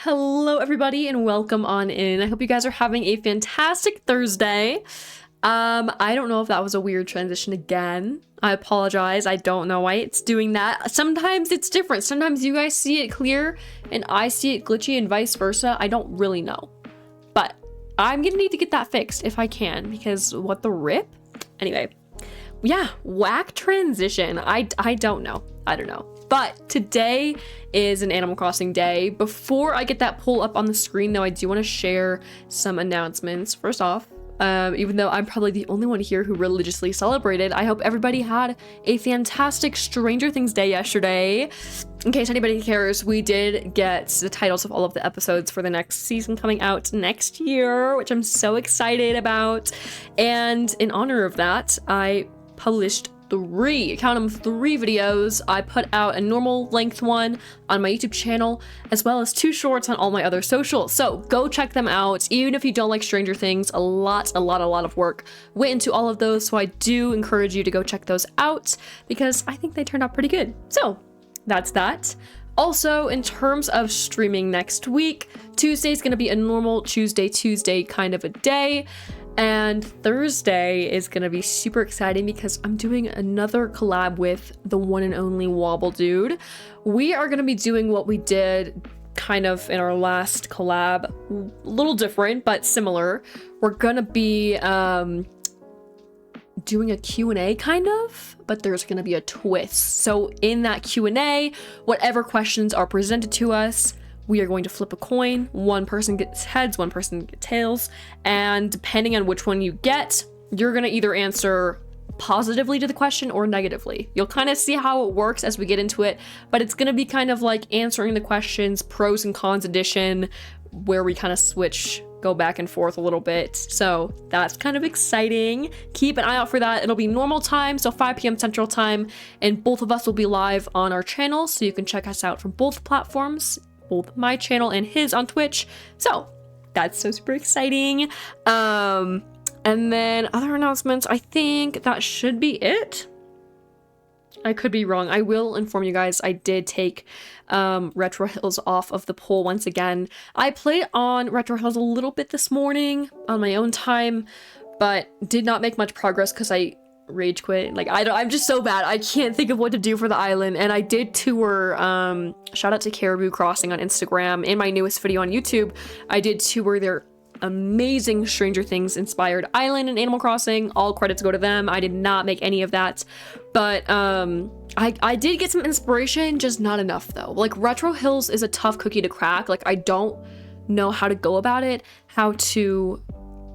Hello everybody and welcome on in. I hope you guys are having a fantastic Thursday. I don't know if that was a weird transition again. I apologize. I don't know why it's doing that. Sometimes it's different. Sometimes you guys see it clear and I see it glitchy and vice versa. I don't really know. But I'm gonna need to get that fixed if I can, because what the rip? Anyway, yeah, whack transition. I don't know. I don't know. But today is an Animal Crossing day. Before I get that poll up on the screen, though, I do want to share some announcements. First off, even though I'm probably the only one here who religiously celebrated, I hope everybody had a fantastic Stranger Things day yesterday. In case anybody cares, we did get the titles of all of the episodes for the next season coming out next year, which I'm so excited about. And in honor of that, I published three videos. I put out a normal length one on my YouTube channel, as well as 2 shorts on all my other socials. So go check them out. Even if you don't like Stranger Things, a lot of work went into all of those. So I do encourage you to go check those out because I think they turned out pretty good. So that's that. Also, in terms of streaming next week, Tuesday is going to be a normal Tuesday kind of a day. And Thursday is going to be super exciting because I'm doing another collab with the one and only Wobble Dude. We are going to be doing what we did kind of in our last collab, a little different, but similar. We're going to be doing a Q&A kind of, but there's going to be a twist. So in that Q&A, whatever questions are presented to us, we are going to flip a coin. One person gets heads, one person gets tails, and depending on which one you get, you're gonna either answer positively to the question or negatively. You'll kind of see how it works as we get into it, but it's gonna be kind of like answering the questions, pros and cons edition, where we kind of switch, go back and forth a little bit. So that's kind of exciting. Keep an eye out for that. It'll be normal time, so 5 p.m. Central Time, and both of us will be live on our channel, so you can check us out from both platforms, both my channel and his on Twitch. So that's so super exciting. And then other announcements, I think that should be it. I could be wrong. I will inform you guys, I did take Retro Hills off of the poll once again. I played on Retro Hills a little bit this morning on my own time, but did not make much progress because I rage quit. Like, I'm just so bad. I can't think of what to do for the island. And I did tour, shout out to Caribou Crossing on Instagram. In my newest video on YouTube, I did tour their amazing Stranger Things inspired island in Animal Crossing. All credits go to them. I did not make any of that. But I did get some inspiration, just not enough though. Like, Retro Hills is a tough cookie to crack. Like, I don't know how to go about it, how to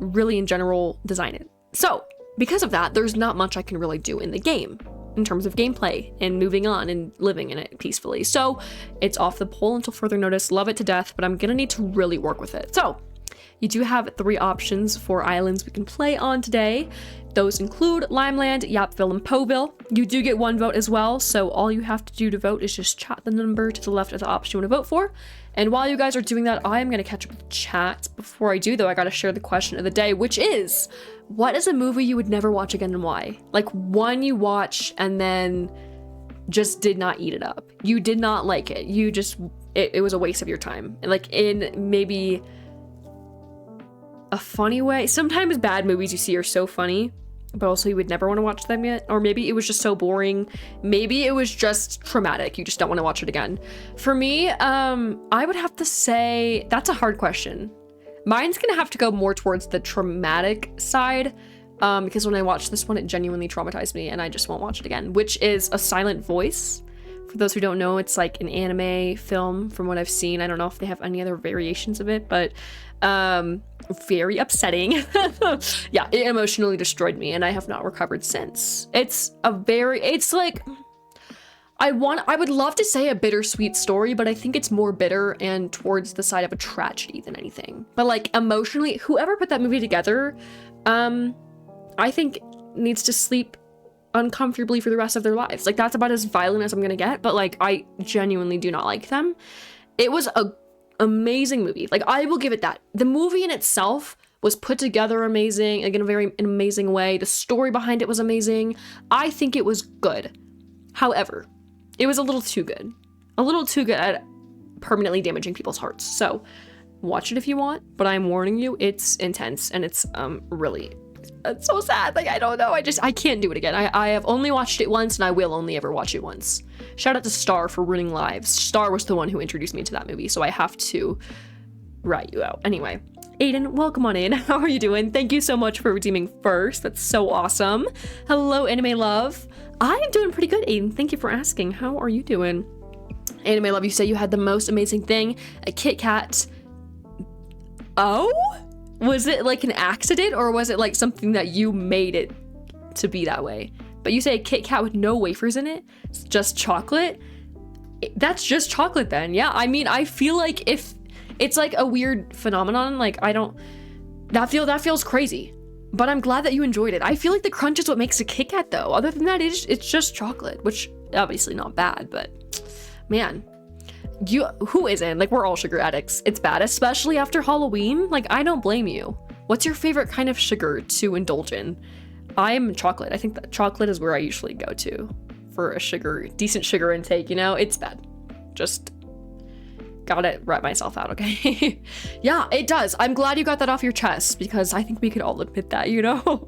really in general design it. So because of that, there's not much I can really do in the game in terms of gameplay and moving on and living in it peacefully. So it's off the poll until further notice. Love it to death, but I'm gonna need to really work with it. So you do have 3 options for islands we can play on today. Those include Limeland, Yapville, and Poville. You do get 1 vote as well, so all you have to do to vote is just chat the number to the left of the option you want to vote for. And while you guys are doing that, I am going to catch up with chat. Before I do, though, I got to share the question of the day, which is, what is a movie you would never watch again and why? Like, one you watch and then just did not eat it up. You did not like it. You just, it was a waste of your time. Like, in maybe a funny way. Sometimes bad movies you see are so funny, but also you would never want to watch them yet. Or maybe it was just so boring. Maybe it was just traumatic. You just don't want to watch it again. For me, I would have to say that's a hard question. Mine's gonna have to go more towards the traumatic side, because when I watched this one, it genuinely traumatized me and I just won't watch it again, which is A Silent Voice. For those who don't know, it's like an anime film from what I've seen. I don't know if they have any other variations of it, but very upsetting. Yeah, it emotionally destroyed me and I have not recovered since. It's like, I would love to say a bittersweet story, but I think it's more bitter and towards the side of a tragedy than anything. But like, emotionally, whoever put that movie together, I think needs to sleep uncomfortably for the rest of their lives. Like, that's about as violent as I'm gonna get, but like, I genuinely do not like them. It was a amazing movie. Like, I will give it that. The movie in itself was put together amazing, like in a very amazing way. The story behind it was amazing. I think it was good. However, it was a little too good at permanently damaging people's hearts. So watch it if you want, but I'm warning you, it's intense and it's really, it's so sad. Like, I don't know. I can't do it again. I have only watched it once and I will only ever watch it once. Shout out to Star for ruining lives. Star was the one who introduced me to that movie, so I have to rat you out. Anyway, Aiden, welcome on in. How are you doing? Thank you so much for redeeming first. That's so awesome. Hello, Anime Love. I am doing pretty good, Aiden. Thank you for asking. How are you doing? Anime Love, you say you had the most amazing thing, a Kit Kat. Oh? Was it like an accident or was it like something that you made it to be that way? But you say a Kit Kat with no wafers in it? It's just chocolate? That's just chocolate then. Yeah, I mean, I feel like if it's like a weird phenomenon, like that feels crazy. But I'm glad that you enjoyed it. I feel like the crunch is what makes a Kit Kat though. Other than that, it's just chocolate, which obviously not bad, but man, who isn't? Like, we're all sugar addicts. It's bad, especially after Halloween. Like, I don't blame you. What's your favorite kind of sugar to indulge in? I'm chocolate. I think that chocolate is where I usually go to for a decent sugar intake, you know? It's bad. Just gotta wrap myself out, okay? Yeah, it does. I'm glad you got that off your chest because I think we could all admit that, you know?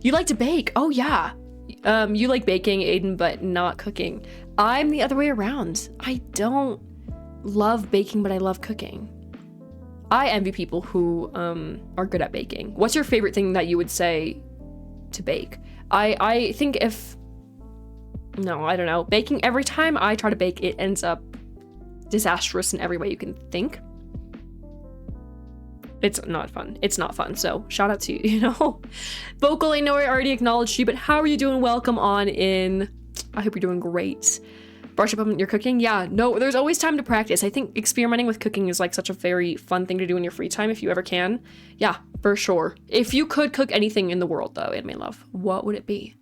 You like to bake. Oh, yeah. You like baking, Aiden, but not cooking. I'm the other way around. I don't love baking, but I love cooking. I envy people who are good at baking. What's your favorite thing that you would say to bake? I think I don't know. Baking, every time I try to bake, it ends up disastrous in every way you can think. It's not fun. It's not fun. So shout out to you, you know? Vocal, I know I already acknowledged you, but how are you doing? Welcome on in. I hope you're doing great. Brush up on your cooking? Yeah, no, there's always time to practice. I think experimenting with cooking is like such a very fun thing to do in your free time if you ever can. Yeah, for sure. If you could cook anything in the world though, Anime Love, what would it be?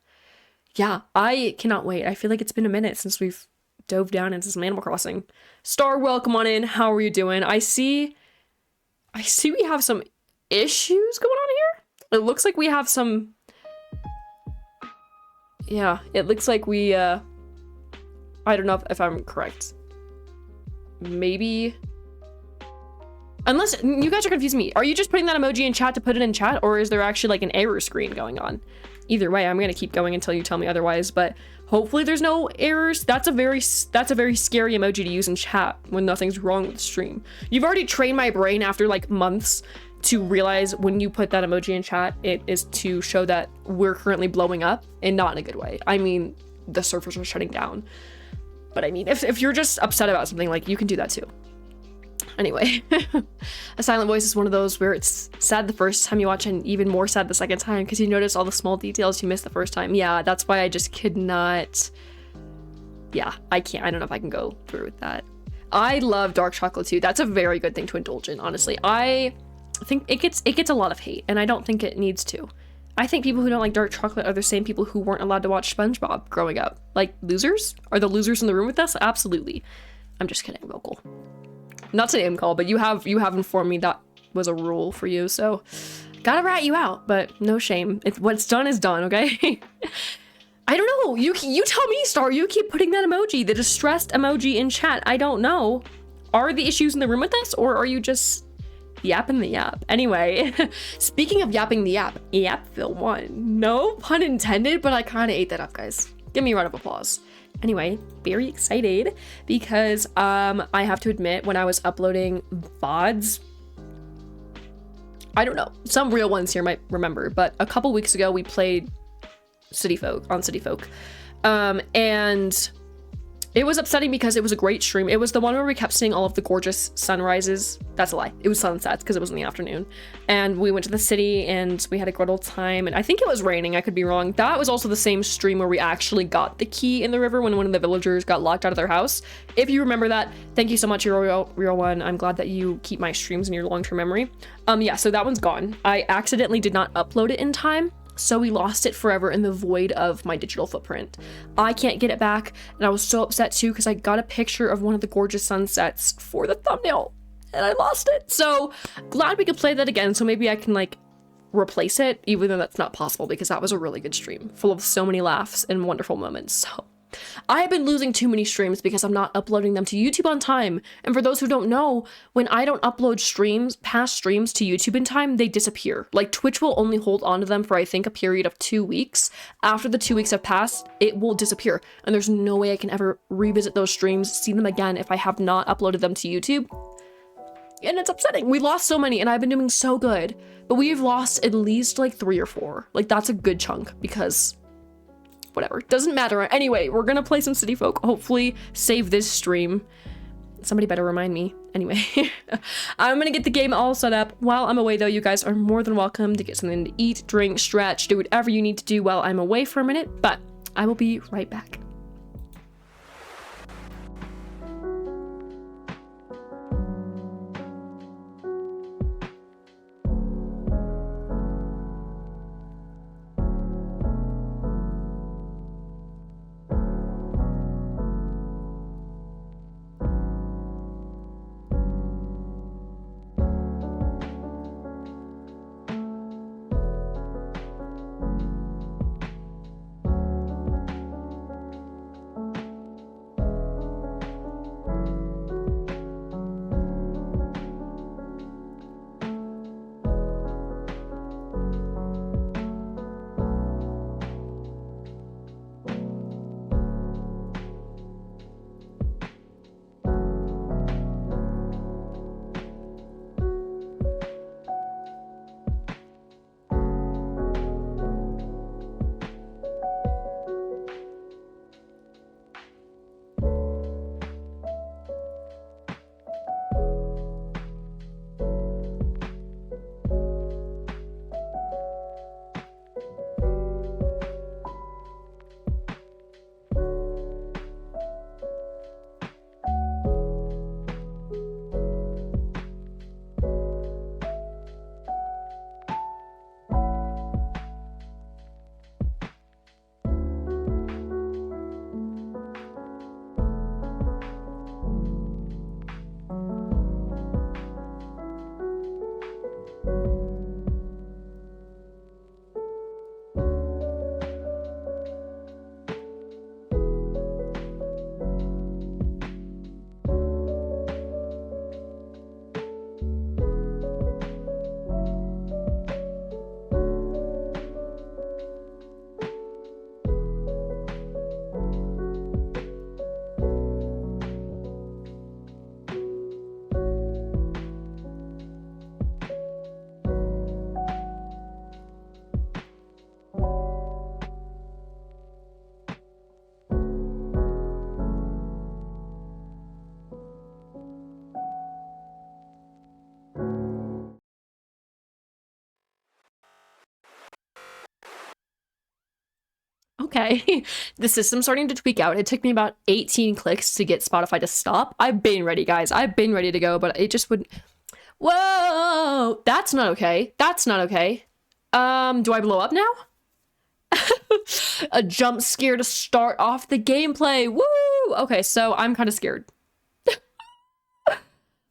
Yeah, I cannot wait. I feel like it's been a minute since we've dove down into some Animal Crossing. Star, welcome on in. How are you doing? I see we have some issues going on here. It looks like we have some... Yeah, it looks like we, I don't know if I'm correct. Maybe... Unless, you guys are confusing me. Are you just putting that emoji in chat to put it in chat? Or is there actually like an error screen going on? Either way, I'm gonna keep going until you tell me otherwise, but hopefully there's no errors. That's a very scary emoji to use in chat when nothing's wrong with the stream. You've already trained my brain after like months to realize when you put that emoji in chat, it is to show that we're currently blowing up and not in a good way. I mean, the servers are shutting down. But I mean, if you're just upset about something, like, you can do that too. Anyway, A Silent Voice is one of those where it's sad the first time you watch and even more sad the second time because you notice all the small details you missed the first time. Yeah, that's why I just could not... Yeah, I can't. I don't know if I can go through with that. I love dark chocolate too. That's a very good thing to indulge in, honestly. I think it gets a lot of hate, and I don't think it needs to. I think people who don't like dark chocolate are the same people who weren't allowed to watch SpongeBob growing up. Like, losers? Are the losers in the room with us? Absolutely. I'm just kidding, Vocal. Not to name call, but you have informed me that was a rule for you, so gotta rat you out, but no shame. What's done is done, okay? I don't know. You tell me, Star. You keep putting that emoji, the distressed emoji in chat. I don't know. Are the issues in the room with us, or are you just yapping the yap? Anyway, speaking of yapping the yap, Yapville won. No pun intended, but I kind of ate that up, guys. Give me a round of applause. Anyway, very excited because I have to admit, when I was uploading VODs, I don't know, some real ones here might remember, but a couple weeks ago we played City Folk, and it was upsetting because it was a great stream. It was the one where we kept seeing all of the gorgeous sunrises. That's a lie. It was sunsets because it was in the afternoon. And we went to the city and we had a great old time. And I think it was raining. I could be wrong. That was also the same stream where we actually got the key in the river when one of the villagers got locked out of their house. If you remember that, thank you so much, Real One. I'm glad that you keep my streams in your long-term memory. Yeah, so that one's gone. I accidentally did not upload it in time, so we lost it forever in the void of my digital footprint. I can't get it back, and I was so upset too because I got a picture of one of the gorgeous sunsets for the thumbnail, and I lost it. So glad we could play that again, so maybe I can like replace it, even though that's not possible because that was a really good stream full of so many laughs and wonderful moments. So I have been losing too many streams because I'm not uploading them to YouTube on time. And for those who don't know, when I don't upload past streams to YouTube in time, they disappear. Like Twitch will only hold on to them for I think a period of 2 weeks. After the 2 weeks have passed, it will disappear. And there's no way I can ever revisit those streams, see them again if I have not uploaded them to YouTube. And it's upsetting. We lost so many and I've been doing so good, but we've lost at least like 3 or 4. Like that's a good chunk because whatever, doesn't matter. Anyway, we're gonna play some City Folk, hopefully save this stream. Somebody better remind me. Anyway, I'm gonna get the game all set up. While I'm away though, you guys are more than welcome to get something to eat, drink, stretch, do whatever you need to do while I'm away for a minute, but I will be right back. Okay, the system's starting to tweak out. It took me about 18 clicks to get Spotify to stop. I've been ready, guys. I've been ready to go, but it just wouldn't. Whoa, that's not okay. That's not okay. Do I blow up now? A jump scare to start off the gameplay. Woo! Okay, so I'm kind of scared.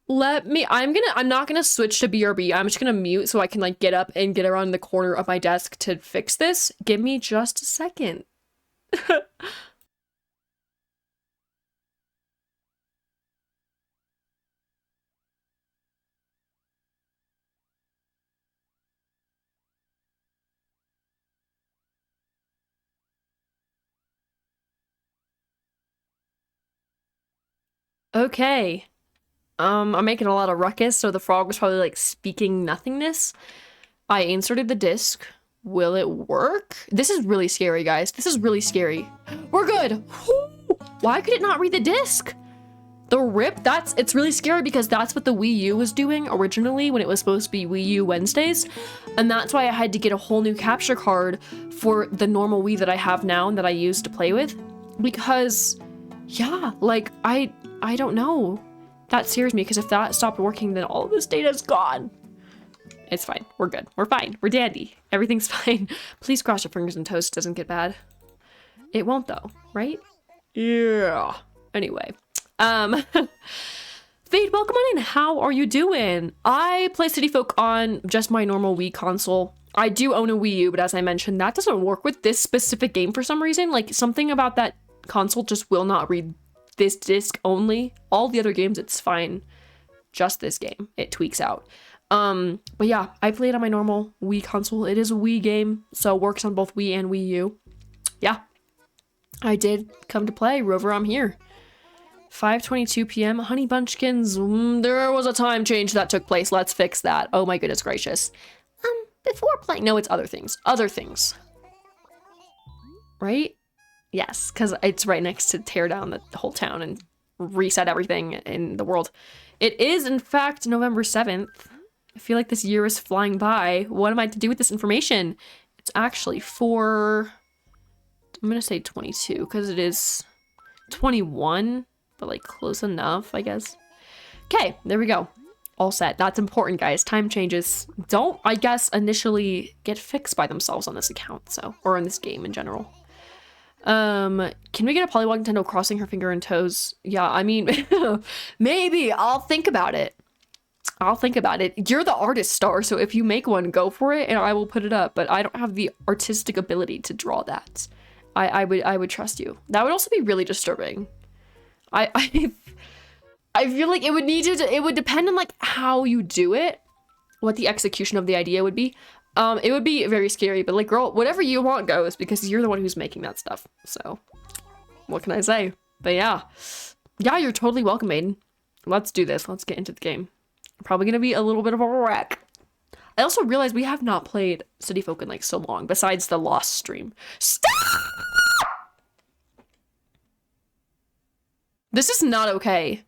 I'm not gonna switch to BRB. I'm just gonna mute so I can like get up and get around the corner of my desk to fix this. Give me just a second. Okay. I'm making a lot of ruckus, so the frog was probably like speaking nothingness. I inserted the disc. Will it work? This is really scary, guys. This is really scary. We're good. Why could it not read the disc? The rip, it's really scary because that's what the Wii U was doing originally when it was supposed to be Wii U Wednesdays. And that's why I had to get a whole new capture card for the normal Wii that I have now and that I use to play with. Because, yeah, like, I don't know. That scares me because if that stopped working, then all of this data is gone. It's fine. We're good. We're fine. We're dandy. Everything's fine. Please cross your fingers and toast doesn't get bad. It won't though, right? Yeah. Anyway. Fade, welcome on in. How are you doing? I play City Folk on just my normal Wii console. I do own a Wii U, but as I mentioned, that doesn't work with this specific game for some reason. Like something about that console just will not read this disc only. All the other games, it's fine. Just this game, it tweaks out. But yeah, I played on my normal Wii console. It is a Wii game, so it works on both Wii and Wii U. Yeah, I did come to play. Rover, I'm here. 5:22 p.m. Honey Bunchkins. There was a time change that took place. Let's fix that. Oh my goodness gracious. Before playing, no, it's other things. Other things. Right? Yes, because it's right next to tear down the whole town and reset everything in the world. It is, in fact, November 7th. I feel like this year is flying by. What am I to do with this information? It's actually for... I'm going to say 22, because it is 21, but like close enough, I guess. Okay, there we go. All set. That's important, guys. Time changes don't, I guess, initially get fixed by themselves on this account, so, or in this game in general. Can we get a Polywog Nintendo crossing her finger and toes? Yeah, I mean, maybe. I'll think about it. I'll think about it. You're the artist, Star, so if you make one, go for it, and I will put it up, but I don't have the artistic ability to draw that. I would trust you. That would also be really disturbing. I feel like it would need to, it would depend on like how you do it, what the execution of the idea would be. It would be very scary, but like, girl, whatever you want goes because you're the one who's making that stuff. So what can I say? But yeah, you're totally welcome, Maiden. Let's do this. Let's get into the game. Probably going to be a little bit of a wreck. I also realized we have not played City Folk in like so long, besides the Lost stream. Stop! This is not okay.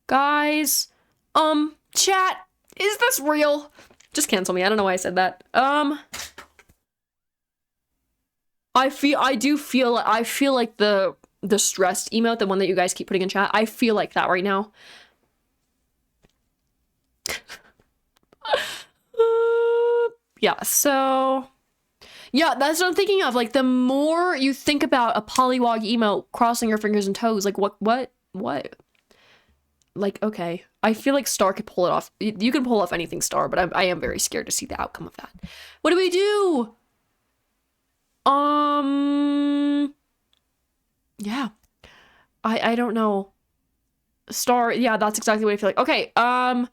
Guys, chat, is this real? Just cancel me. I don't know why I said that. I feel like the stressed emote, the one that you guys keep putting in chat, I feel like that right now. Yeah, so yeah, that's what I'm thinking of. Like, the more you think about a Polywog emote crossing your fingers and toes, like what? Like, okay, I feel like Star could pull it off. You can pull off anything, Star, but I am very scared to see the outcome of that. What do we do? Yeah, I don't know. Star, yeah, that's exactly what I feel like. Okay, I'm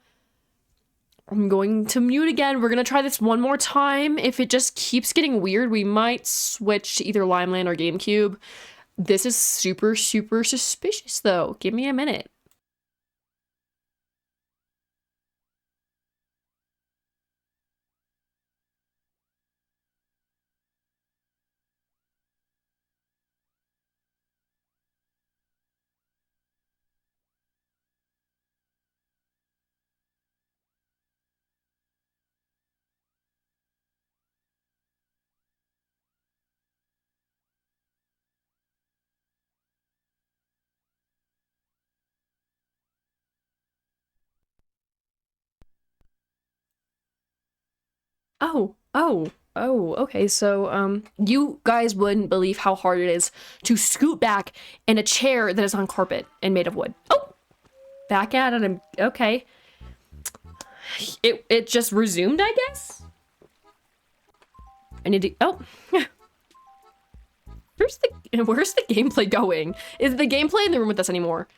going to mute again. We're gonna try this one more time. If it just keeps getting weird, we might switch to either Limeland or GameCube. This is super, super suspicious, though. Give me a minute. Okay, so, you guys wouldn't believe how hard it is to scoot back in a chair that is on carpet and made of wood. Oh! Back at it, okay. It just resumed, I guess? I need to, oh. Where's the gameplay going? Is the gameplay in the room with us anymore?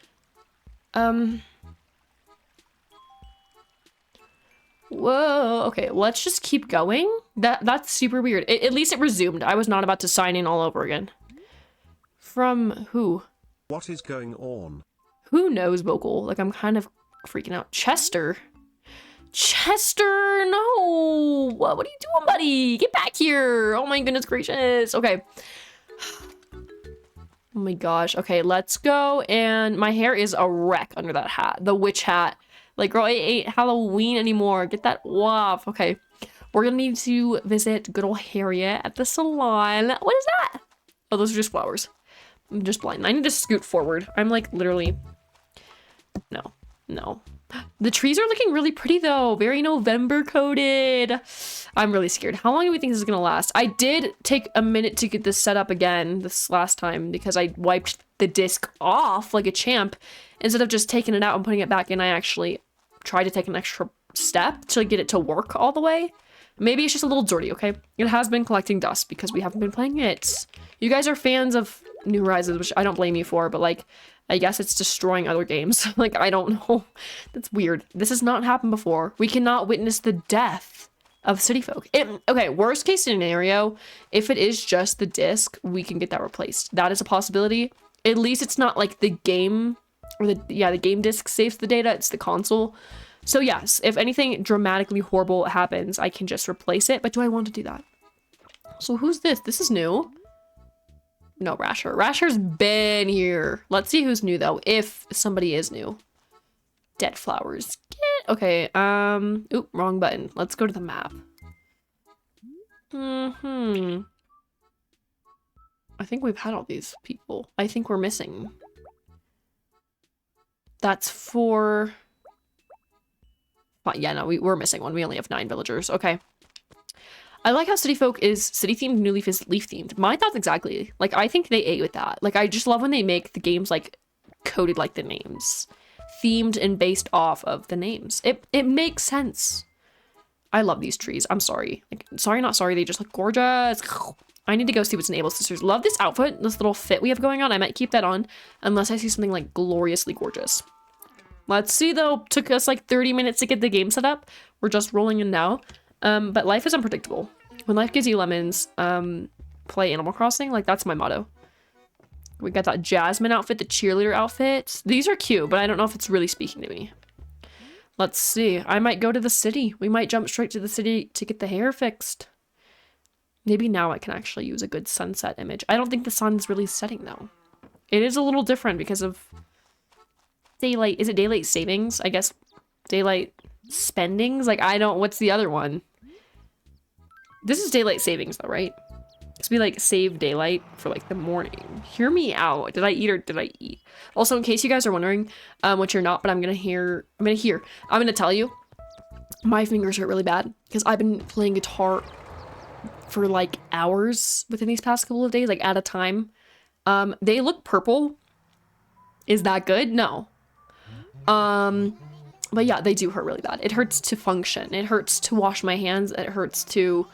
Whoa, okay, let's just keep going. That's super weird. At least it resumed. I was not about to sign in all over again. From who? What is going on? Who knows, vocal? Like, I'm kind of freaking out. Chester? Chester, no! What are you doing, buddy? Get back here! Oh my goodness gracious. Okay. Oh my gosh. Okay, let's go. And my hair is a wreck under that hat. The witch hat. Like, girl, it ain't Halloween anymore. Get that off. Okay. We're gonna need to visit good old Harriet at the salon. What is that? Oh, those are just flowers. I'm just blind. I need to scoot forward. I'm like literally... No. The trees are looking really pretty though. Very November coded. I'm really scared. How long do we think this is gonna last? I did take a minute to get this set up again this last time because I wiped the disc off like a champ. Instead of just taking it out and putting it back in, I actually tried to take an extra step to get it to work all the way. Maybe it's just a little dirty, okay? It has been collecting dust because we haven't been playing it. You guys are fans of New Horizons, which I don't blame you for, but like, I guess it's destroying other games. Like, I don't know. That's weird. This has not happened before. We cannot witness the death of city folk. Okay, worst case scenario, if it is just the disc, we can get that replaced. That is a possibility. At least it's not like the game, or the game disc saves the data, it's the console. So yes, if anything dramatically horrible happens, I can just replace it, but do I want to do that? So who's this? This is new. No, Rasher. Rasher's been here. Let's see who's new though, if somebody is new. Dead flowers. Okay, oop, wrong button. Let's go to the map. I think we've had all these people. I think we're missing. That's for... Yeah, no, we're missing one. We only have 9 villagers. Okay. I like how city folk is city themed, New Leaf is leaf themed. My thoughts exactly. Like, I think they ate with that. Like, I just love when they make the games like coded like the names, themed and based off of the names. It makes sense. I love these trees. I'm sorry. Like, sorry, not sorry. They just look gorgeous. I need to go see what's in Able Sisters. Love this outfit, this little fit we have going on. I might keep that on unless I see something like gloriously gorgeous. Let's see though. Took us like 30 minutes to get the game set up. We're just rolling in now. But life is unpredictable. When life gives you lemons, play Animal Crossing. Like, that's my motto. We got that Jasmine outfit, the cheerleader outfit. These are cute, but I don't know if it's really speaking to me. Let's see. I might go to the city. We might jump straight to the city to get the hair fixed. Maybe now I can actually use a good sunset image. I don't think the sun's really setting though. It is a little different because of daylight. Is it daylight savings? I guess daylight spendings? Like, I don't, what's the other one? This is daylight savings though, right? Because we like save daylight for like the morning. Hear me out. Did I eat or did I eat? Also, in case you guys are wondering, which you're not, but I'm gonna tell you, my fingers hurt really bad because I've been playing guitar for like hours within these past couple of days, like at a time. They look purple. Is that good? No. But yeah, they do hurt really bad. It hurts to function. It hurts to wash my hands. It hurts to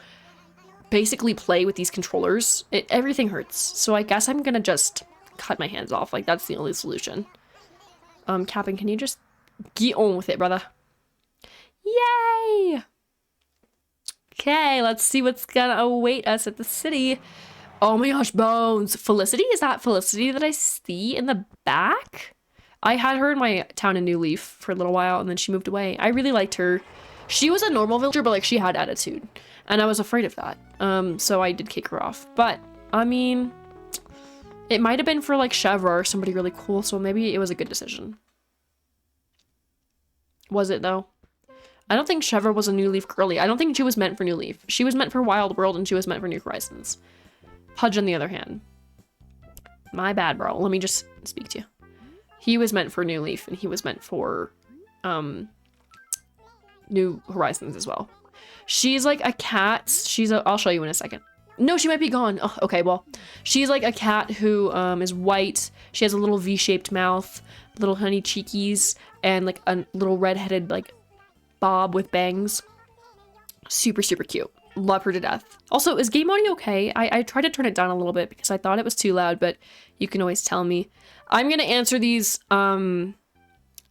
basically play with these controllers. Everything hurts. So I guess I'm gonna just cut my hands off. Like, that's the only solution. Captain, can you just get on with it, brother? Yay! Okay, let's see what's gonna await us at the city. Oh my gosh, Bones. Felicity? Is that Felicity that I see in the back? I had her in my town in New Leaf for a little while, and then she moved away. I really liked her. She was a normal villager, but like, she had attitude, and I was afraid of that. So I did kick her off. But I mean, it might have been for like Chevra or somebody really cool, so maybe it was a good decision. Was it though? I don't think Chevra was a New Leaf girly. I don't think she was meant for New Leaf. She was meant for Wild World, and she was meant for New Horizons. Pudge, on the other hand. My bad, bro. Let me just speak to you. He was meant for New Leaf, and he was meant for New Horizons as well. She's like a cat. I'll show you in a second. No, she might be gone. Oh, okay, well, she's like a cat who is white. She has a little V-shaped mouth, little honey cheekies, and like a little red-headed like bob with bangs. Super, super cute. Love her to death. Also, is game audio okay? I tried to turn it down a little bit because I thought it was too loud, but you can always tell me. I'm gonna answer these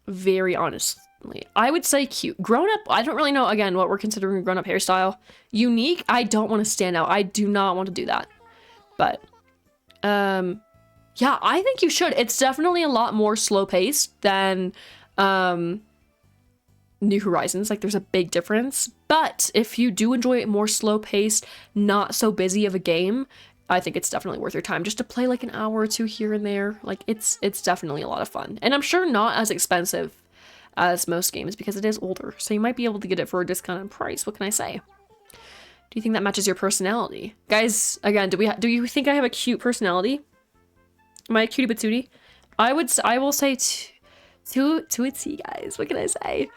very honestly. I would say cute. Grown up, I don't really know, again, what we're considering a grown up hairstyle. Unique, I don't want to stand out. I do not want to do that. But yeah, I think you should. It's definitely a lot more slow paced than New Horizons. Like, there's a big difference. But if you do enjoy it more slow paced, not so busy of a game, I think it's definitely worth your time just to play like an hour or two here and there. Like, it's definitely a lot of fun. And I'm sure not as expensive as most games because it is older. So you might be able to get it for a discounted price. What can I say? Do you think that matches your personality? Guys, again, do you think I have a cute personality? Am I a cutie patootie? I will say to a T, guys. What can I say?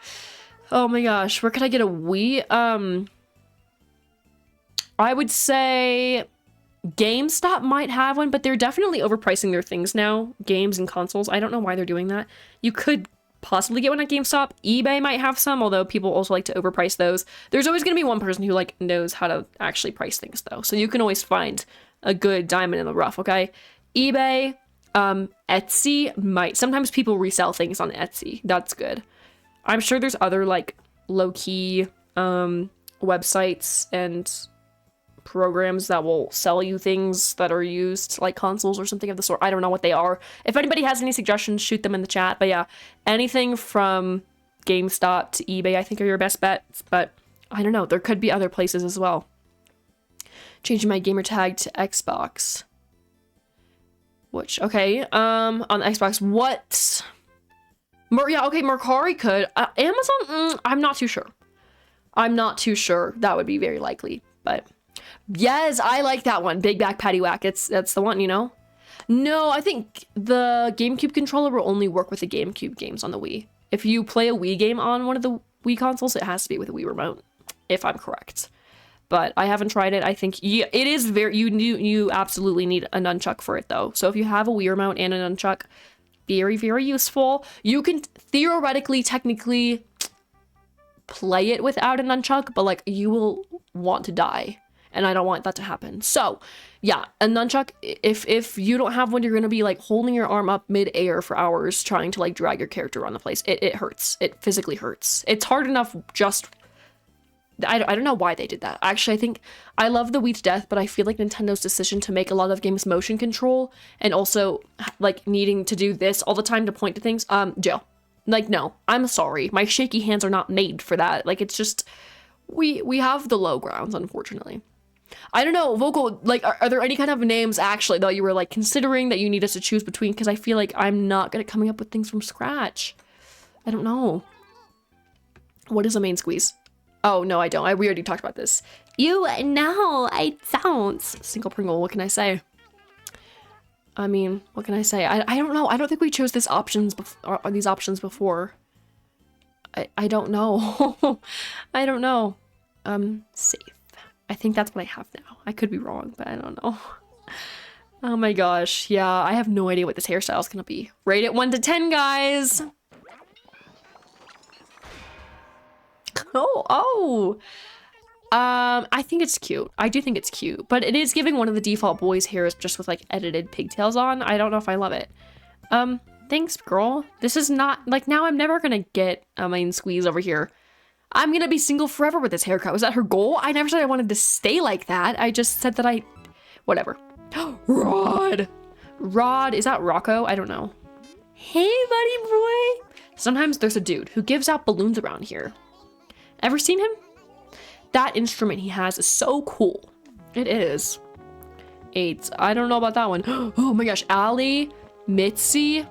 Oh my gosh, where could I get a Wii? I would say GameStop might have one, but they're definitely overpricing their things now. Games and consoles. I don't know why they're doing that. You could possibly get one at GameStop. eBay might have some, although people also like to overprice those. There's always going to be one person who like knows how to actually price things though. So you can always find a good diamond in the rough, okay? eBay, Etsy might. Sometimes people resell things on Etsy. That's good. I'm sure there's other like low-key websites and programs that will sell you things that are used, like consoles or something of the sort. I don't know what they are. If anybody has any suggestions, shoot them in the chat. But yeah, anything from GameStop to eBay I think are your best bets, but I don't know, there could be other places as well. Changing my gamer tag to Xbox. Which, okay, on Xbox, what? Yeah, okay, Mercari could. Amazon, I'm not too sure. I'm not too sure. That would be very likely, but yes, I like that one. Big Back Patty Whack. That's the one, you know? No, I think the GameCube controller will only work with the GameCube games on the Wii. If you play a Wii game on one of the Wii consoles, it has to be with a Wii remote, if I'm correct. But I haven't tried it. I think it is very, you absolutely need a nunchuck for it though. So if you have a Wii remote and a nunchuck, very, very useful. You can theoretically, technically play it without a nunchuck, but like you will want to die. And I don't want that to happen. So yeah, a nunchuck, if you don't have one, you're gonna be like holding your arm up mid-air for hours trying to like drag your character around the place. It hurts. It physically hurts. It's hard enough just, I don't know why they did that. Actually, I think I love the Wii to death, but I feel like Nintendo's decision to make a lot of games motion control and also like needing to do this all the time to point to things, jail. Like, no, I'm sorry. My shaky hands are not made for that. Like, it's just, we have the low grounds, unfortunately. I don't know, Vocal, like, are there any kind of names actually that you were like considering that you need us to choose between? Because I feel like I'm not good at coming up with things from scratch. I don't know. What is a main squeeze? Oh, no, I don't. We already talked about this. No, I don't. Single Pringle, what can I say? I mean, what can I say? I don't know. I don't think we chose these options before. I don't know. I don't know. Safe. I think that's what I have now. I could be wrong, but I don't know. Oh my gosh. Yeah, I have no idea what this hairstyle is gonna be. Rate it 1 to 10, guys. Oh. I think it's cute. I do think it's cute, but it is giving one of the default boys' hairs just with like edited pigtails on. I don't know if I love it. Thanks, girl. This is not like, now I'm never gonna get a main squeeze over here. I'm gonna be single forever with this haircut. Was that her goal? I never said I wanted to stay like that. I just said that whatever. Rod, is that Rocco? I don't know. Hey, buddy boy. Sometimes there's a dude who gives out balloons around here. Ever seen him? That instrument he has is so cool. It is. 8. I don't know about that one. Oh my gosh. Allie, Mitzi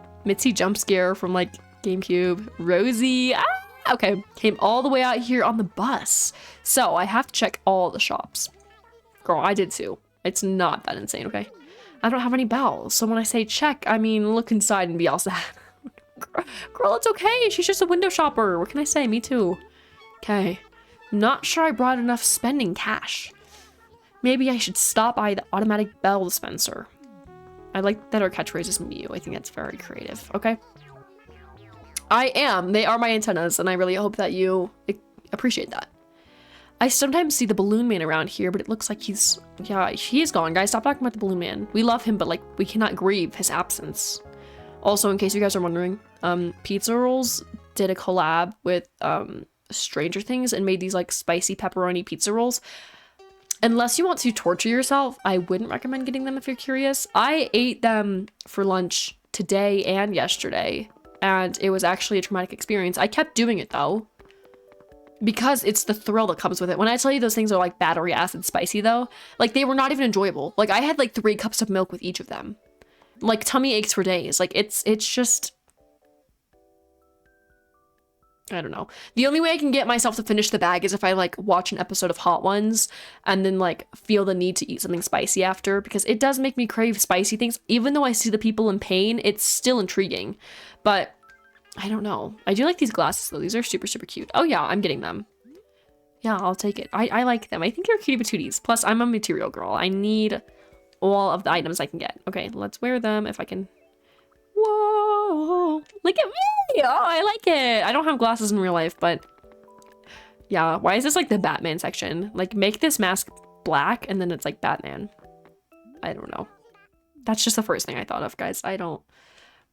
jump scare from like GameCube. Rosie. Okay. Came all the way out here on the bus. So I have to check all the shops. Girl, I did too. It's not that insane, okay? I don't have any bells. So when I say check, I mean look inside and be all sad. Girl, it's okay. She's just a window shopper. What can I say? Me too. Okay. Not sure I brought enough spending cash. Maybe I should stop by the automatic bell dispenser. I like that our catchphrase is Mew. I think that's very creative. Okay. I am. They are my antennas, and I really hope that you appreciate that. I sometimes see the Balloon Man around here, but it looks like he is gone. Guys, stop talking about the Balloon Man. We love him, but like we cannot grieve his absence. Also, in case you guys are wondering, Pizza Rolls did a collab with Stranger Things and made these like spicy pepperoni pizza rolls. Unless you want to torture yourself, I wouldn't recommend getting them if you're curious. I ate them for lunch today and yesterday, and it was actually a traumatic experience. I kept doing it though, because it's the thrill that comes with it. When I tell you those things are like battery acid spicy though, like they were not even enjoyable. Like I had like 3 cups of milk with each of them. Like tummy aches for days. Like it's just, I don't know. The only way I can get myself to finish the bag is if I like watch an episode of Hot Ones and then like feel the need to eat something spicy after, because it does make me crave spicy things. Even though I see the people in pain, it's still intriguing. But I don't know. I do like these glasses though. These are super, super cute. Oh yeah, I'm getting them. Yeah, I'll take it. I like them. I think they're cutie patooties. Plus, I'm a material girl. I need all of the items I can get. Okay, let's wear them if I can. What? Oh, look at me. Oh, I like it. I don't have glasses in real life, but yeah. Why is this like the Batman section? Like, make this mask black and then it's like Batman. I don't know. That's just the first thing I thought of, guys. I don't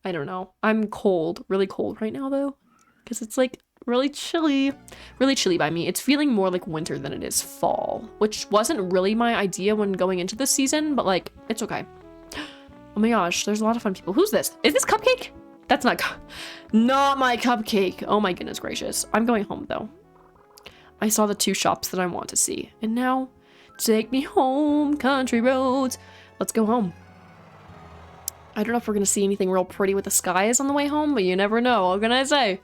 know. I'm cold, really cold right now though, because it's like really chilly by me. It's feeling more like winter than it is fall, which wasn't really my idea when going into this season, but like, it's okay. Oh my gosh, there's a lot of fun people. Who's this? Is this Cupcake? That's not my Cupcake. Oh my goodness gracious. I'm going home though. I saw the 2 shops that I want to see, and now take me home, country roads. Let's go home. I don't know if we're gonna see anything real pretty with the skies on the way home, but you never know. What can I say?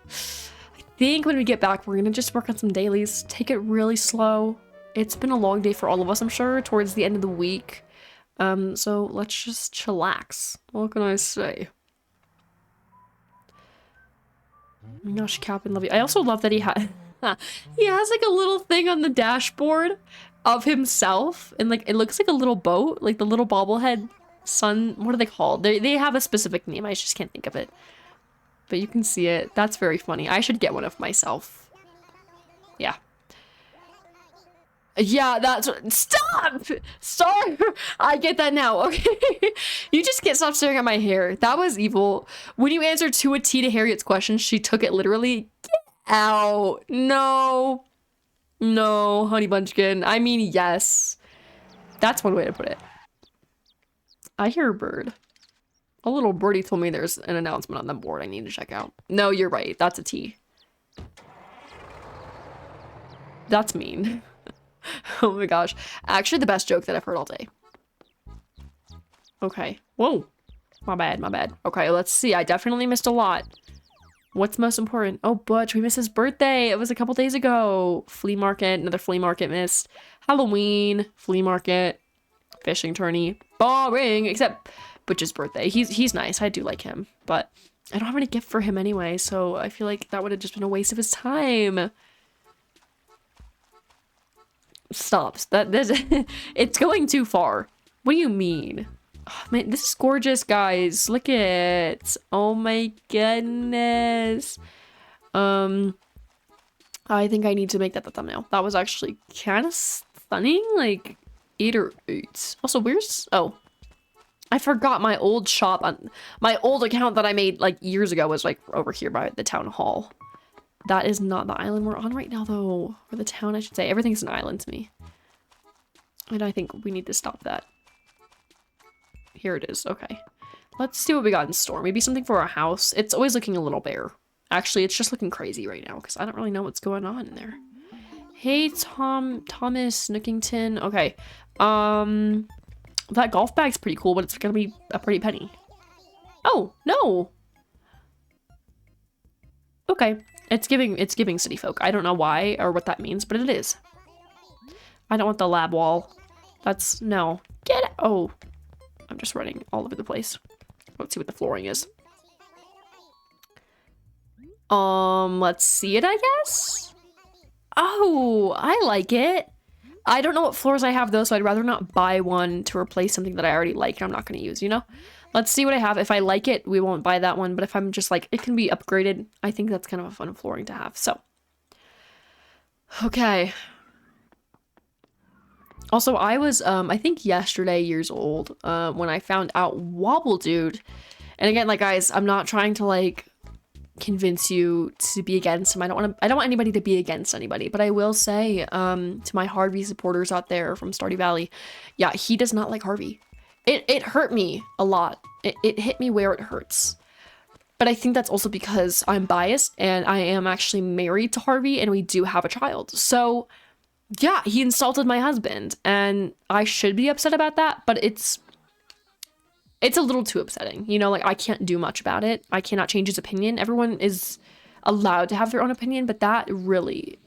I think when we get back, we're gonna just work on some dailies, take it really slow. It's been a long day for all of us, I'm sure, towards the end of the week. So let's just chillax. What can I say? Oh my gosh, Captain love you. I also love that he has like a little thing on the dashboard of himself, and like it looks like a little boat, like the little bobblehead sun. What are they called? They have a specific name. I just can't think of it. But you can see it. That's very funny. I should get one of myself. Yeah. Yeah, that's what. Stop! Sorry. I get that now. Okay. You just can't stop staring at my hair. That was evil. When you answered to a T to Harriet's question, she took it literally. Get out. No. No, honey bunchkin. I mean, yes. That's one way to put it. I hear a bird. A little birdie told me there's an announcement on the board I need to check out. No, you're right. That's a T. That's mean. Oh my gosh. Actually, the best joke that I've heard all day. Okay. Whoa. My bad, my bad. Okay, let's see. I definitely missed a lot. What's most important? Oh, Butch, we missed his birthday. It was a couple days ago. Flea market, another flea market missed. Halloween, flea market, fishing tourney. Boring, except Butch's birthday. He's nice. I do like him, but I don't have any gift for him anyway, so I feel like that would have just been a waste of his time. Stop. It's going too far. What do you mean? Oh, man, this is gorgeous, guys. Look at it. Oh my goodness. I think I need to make that the thumbnail. That was actually kind of stunning. Like 8 or 8. Also, where's... Oh. I forgot my old shop on... My old account that I made, like, years ago was, like, over here by the town hall. That is not the island we're on right now, though. Or the town, I should say. Everything's an island to me. And I think we need to stop that. Here it is. Okay. Let's see what we got in store. Maybe something for our house. It's always looking a little bare. Actually, it's just looking crazy right now because I don't really know what's going on in there. Hey, Thomas Nookington. Okay. That golf bag's pretty cool, but it's gonna be a pretty penny. Oh, no. Okay. It's giving city folk. I don't know why or what that means, but it is. I don't want the lab wall. That's... No. Get it. Oh. I'm just running all over the place. Let's see what the flooring is. Let's see it, I guess? Oh, I like it. I don't know what floors I have though, so I'd rather not buy one to replace something that I already like and I'm not going to use, you know? Let's see what I have. If I like it, we won't buy that one, but if I'm just like, it can be upgraded, I think that's kind of a fun flooring to have, so. Okay. Also, I was, I think yesterday years old, when I found out Wobble Dude, and again, like, guys, I'm not trying to, like, convince you to be against him. I don't want anybody to be against anybody, but I will say, to my Harvey supporters out there from Stardew Valley, yeah, he does not like Harvey. It hurt me a lot. It hit me where it hurts. But I think that's also because I'm biased, and I am actually married to Harvey, and we do have a child, so... Yeah, he insulted my husband, and I should be upset about that, but it's a little too upsetting. You know, like, I can't do much about it. I cannot change his opinion. Everyone is allowed to have their own opinion, but that really,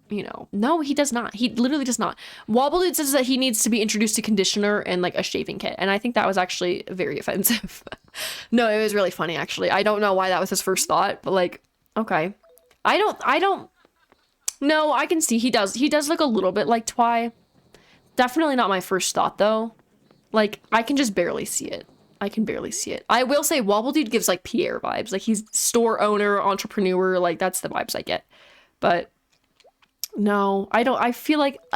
you know, no, he does not. He literally does not. Wobbledude says that he needs to be introduced to conditioner and, like, a shaving kit, and I think that was actually very offensive. No, it was really funny, actually. I don't know why that was his first thought, but, like, okay. I don't... No, I can see he does look a little bit like Twy. Definitely not my first thought, though. Like, I can just barely see it. I can barely see it. I will say Wobble Dude gives like Pierre vibes. Like he's store owner, entrepreneur, like that's the vibes I get. But no, I don't. I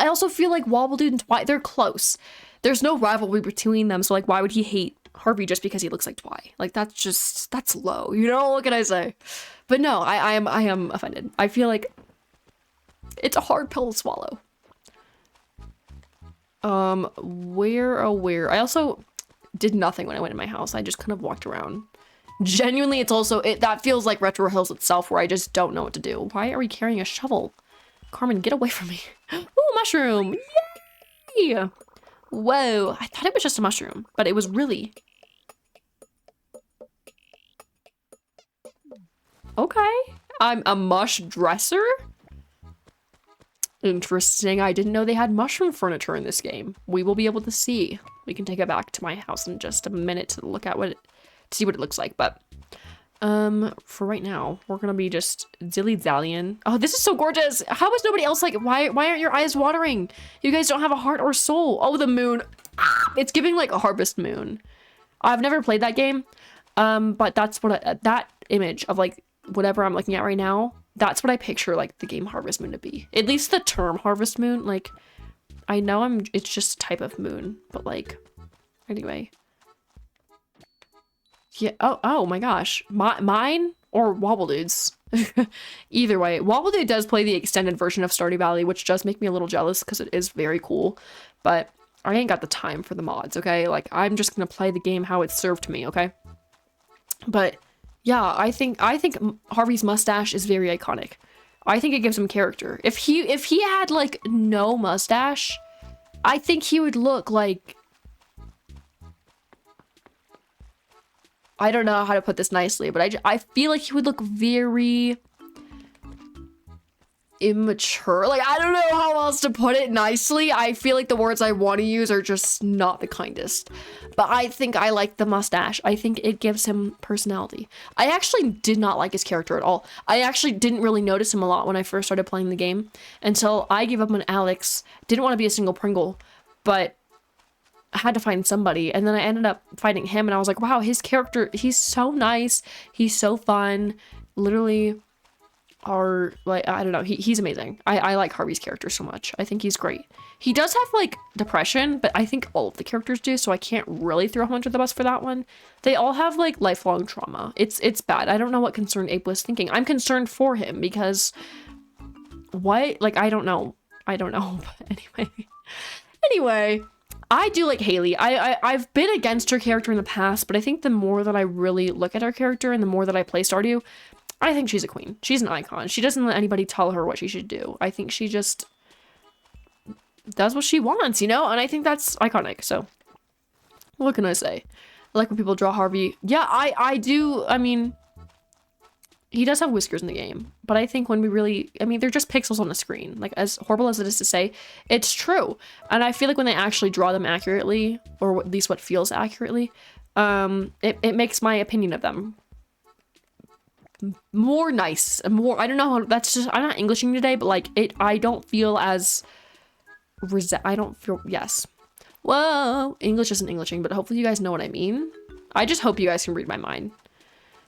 also feel like Wobble Dude and Twy, they're close. There's no rivalry between them. So like, why would he hate Harvey just because he looks like Twy? Like that's low. You know, what can I say? But no, I am offended. I feel like it's a hard pill to swallow. Where? I also did nothing when I went in my house. I just kind of walked around. Genuinely, that feels like Retro Hills itself, where I just don't know what to do. Why are we carrying a shovel? Carmen, get away from me. Ooh, mushroom! Yay! Whoa, I thought it was just a mushroom, but it was really... Okay. I'm a mush dresser? Interesting. I didn't know they had mushroom furniture in this game. We will be able to see. We can take it back to my house in just a minute to look at to see what it looks like, but for right now, we're gonna be just dilly-dallying. Oh, this is so gorgeous. How is nobody else like, why aren't your eyes watering? You guys don't have a heart or soul. Oh, the moon. Ah, it's giving like a Harvest Moon. I've never played that game, but that's what that image of like whatever I'm looking at right now, that's what I picture like the game Harvest Moon to be. At least the term Harvest Moon, like I know it's just a type of moon, but like anyway. Yeah, oh my gosh. Mine or Wobble Dude's? Either way, Wobble Dude does play the extended version of Stardew Valley, which does make me a little jealous because it is very cool, but I ain't got the time for the mods, okay? Like I'm just gonna play the game how it's served to me, okay? But yeah, I think Harvey's mustache is very iconic. I think it gives him character. If he had like no mustache, I think he would look like, I don't know how to put this nicely, but I feel like he would look very immature. Like, I don't know how else to put it nicely. I feel like the words I want to use are just not the kindest. But I think I like the mustache. I think it gives him personality. I actually did not like his character at all. I actually didn't really notice him a lot when I first started playing the game until I gave up on Alex. Didn't want to be a single Pringle, but I had to find somebody, and then I ended up finding him, and I was like, wow, his character, he's so nice, he's so fun, literally, are like, I don't know, he's amazing. I like Harvey's character so much. I think he's great. He does have like depression, but I think all of the characters do, so I can't really throw him under the bus for that one. They all have like lifelong trauma. It's bad. I don't know what Concerned Ape was thinking. I'm concerned for him because what, like, I don't know, but anyway, I do like Haley. I've been against her character in the past, but I think the more that I really look at her character and the more that I play Stardew, I think she's a queen. She's an icon. She doesn't let anybody tell her what she should do. I think she just does what she wants, you know? And I think that's iconic, so what can I say? I like when people draw Harvey. Yeah, I do. I mean, he does have whiskers in the game, but I think when we really, I mean, they're just pixels on the screen. Like, as horrible as it is to say, it's true. And I feel like when they actually draw them accurately, or at least what feels accurately, it makes my opinion of them more nice, more, I don't know how, that's just, I'm not Englishing today, but like, I don't feel as, yes. Whoa, English isn't Englishing, but hopefully you guys know what I mean. I just hope you guys can read my mind,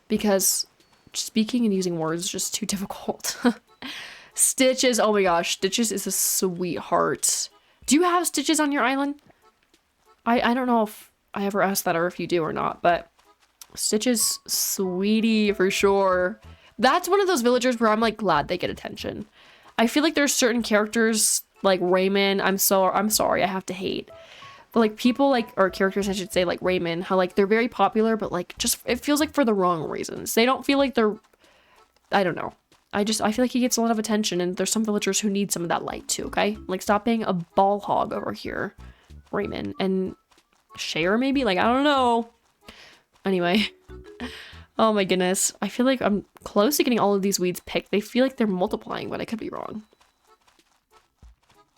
because speaking and using words is just too difficult. Stitches, oh my gosh, Stitches is a sweetheart. Do you have Stitches on your island? I don't know if I ever asked that or if you do or not, but Stitches, sweetie for sure. That's one of those villagers where I'm like glad they get attention. I feel like there's certain characters like Raymond, I'm sorry, I have to hate. But like people like, or characters I should say, like Raymond, how like they're very popular, but like just, it feels like for the wrong reasons. They don't feel like they're, I don't know. I feel like he gets a lot of attention, and there's some villagers who need some of that light too, okay? Like stop being a ball hog over here, Raymond. And Cher maybe? Like, I don't know. Anyway. Oh my goodness. I feel like I'm close to getting all of these weeds picked. They feel like they're multiplying, but I could be wrong.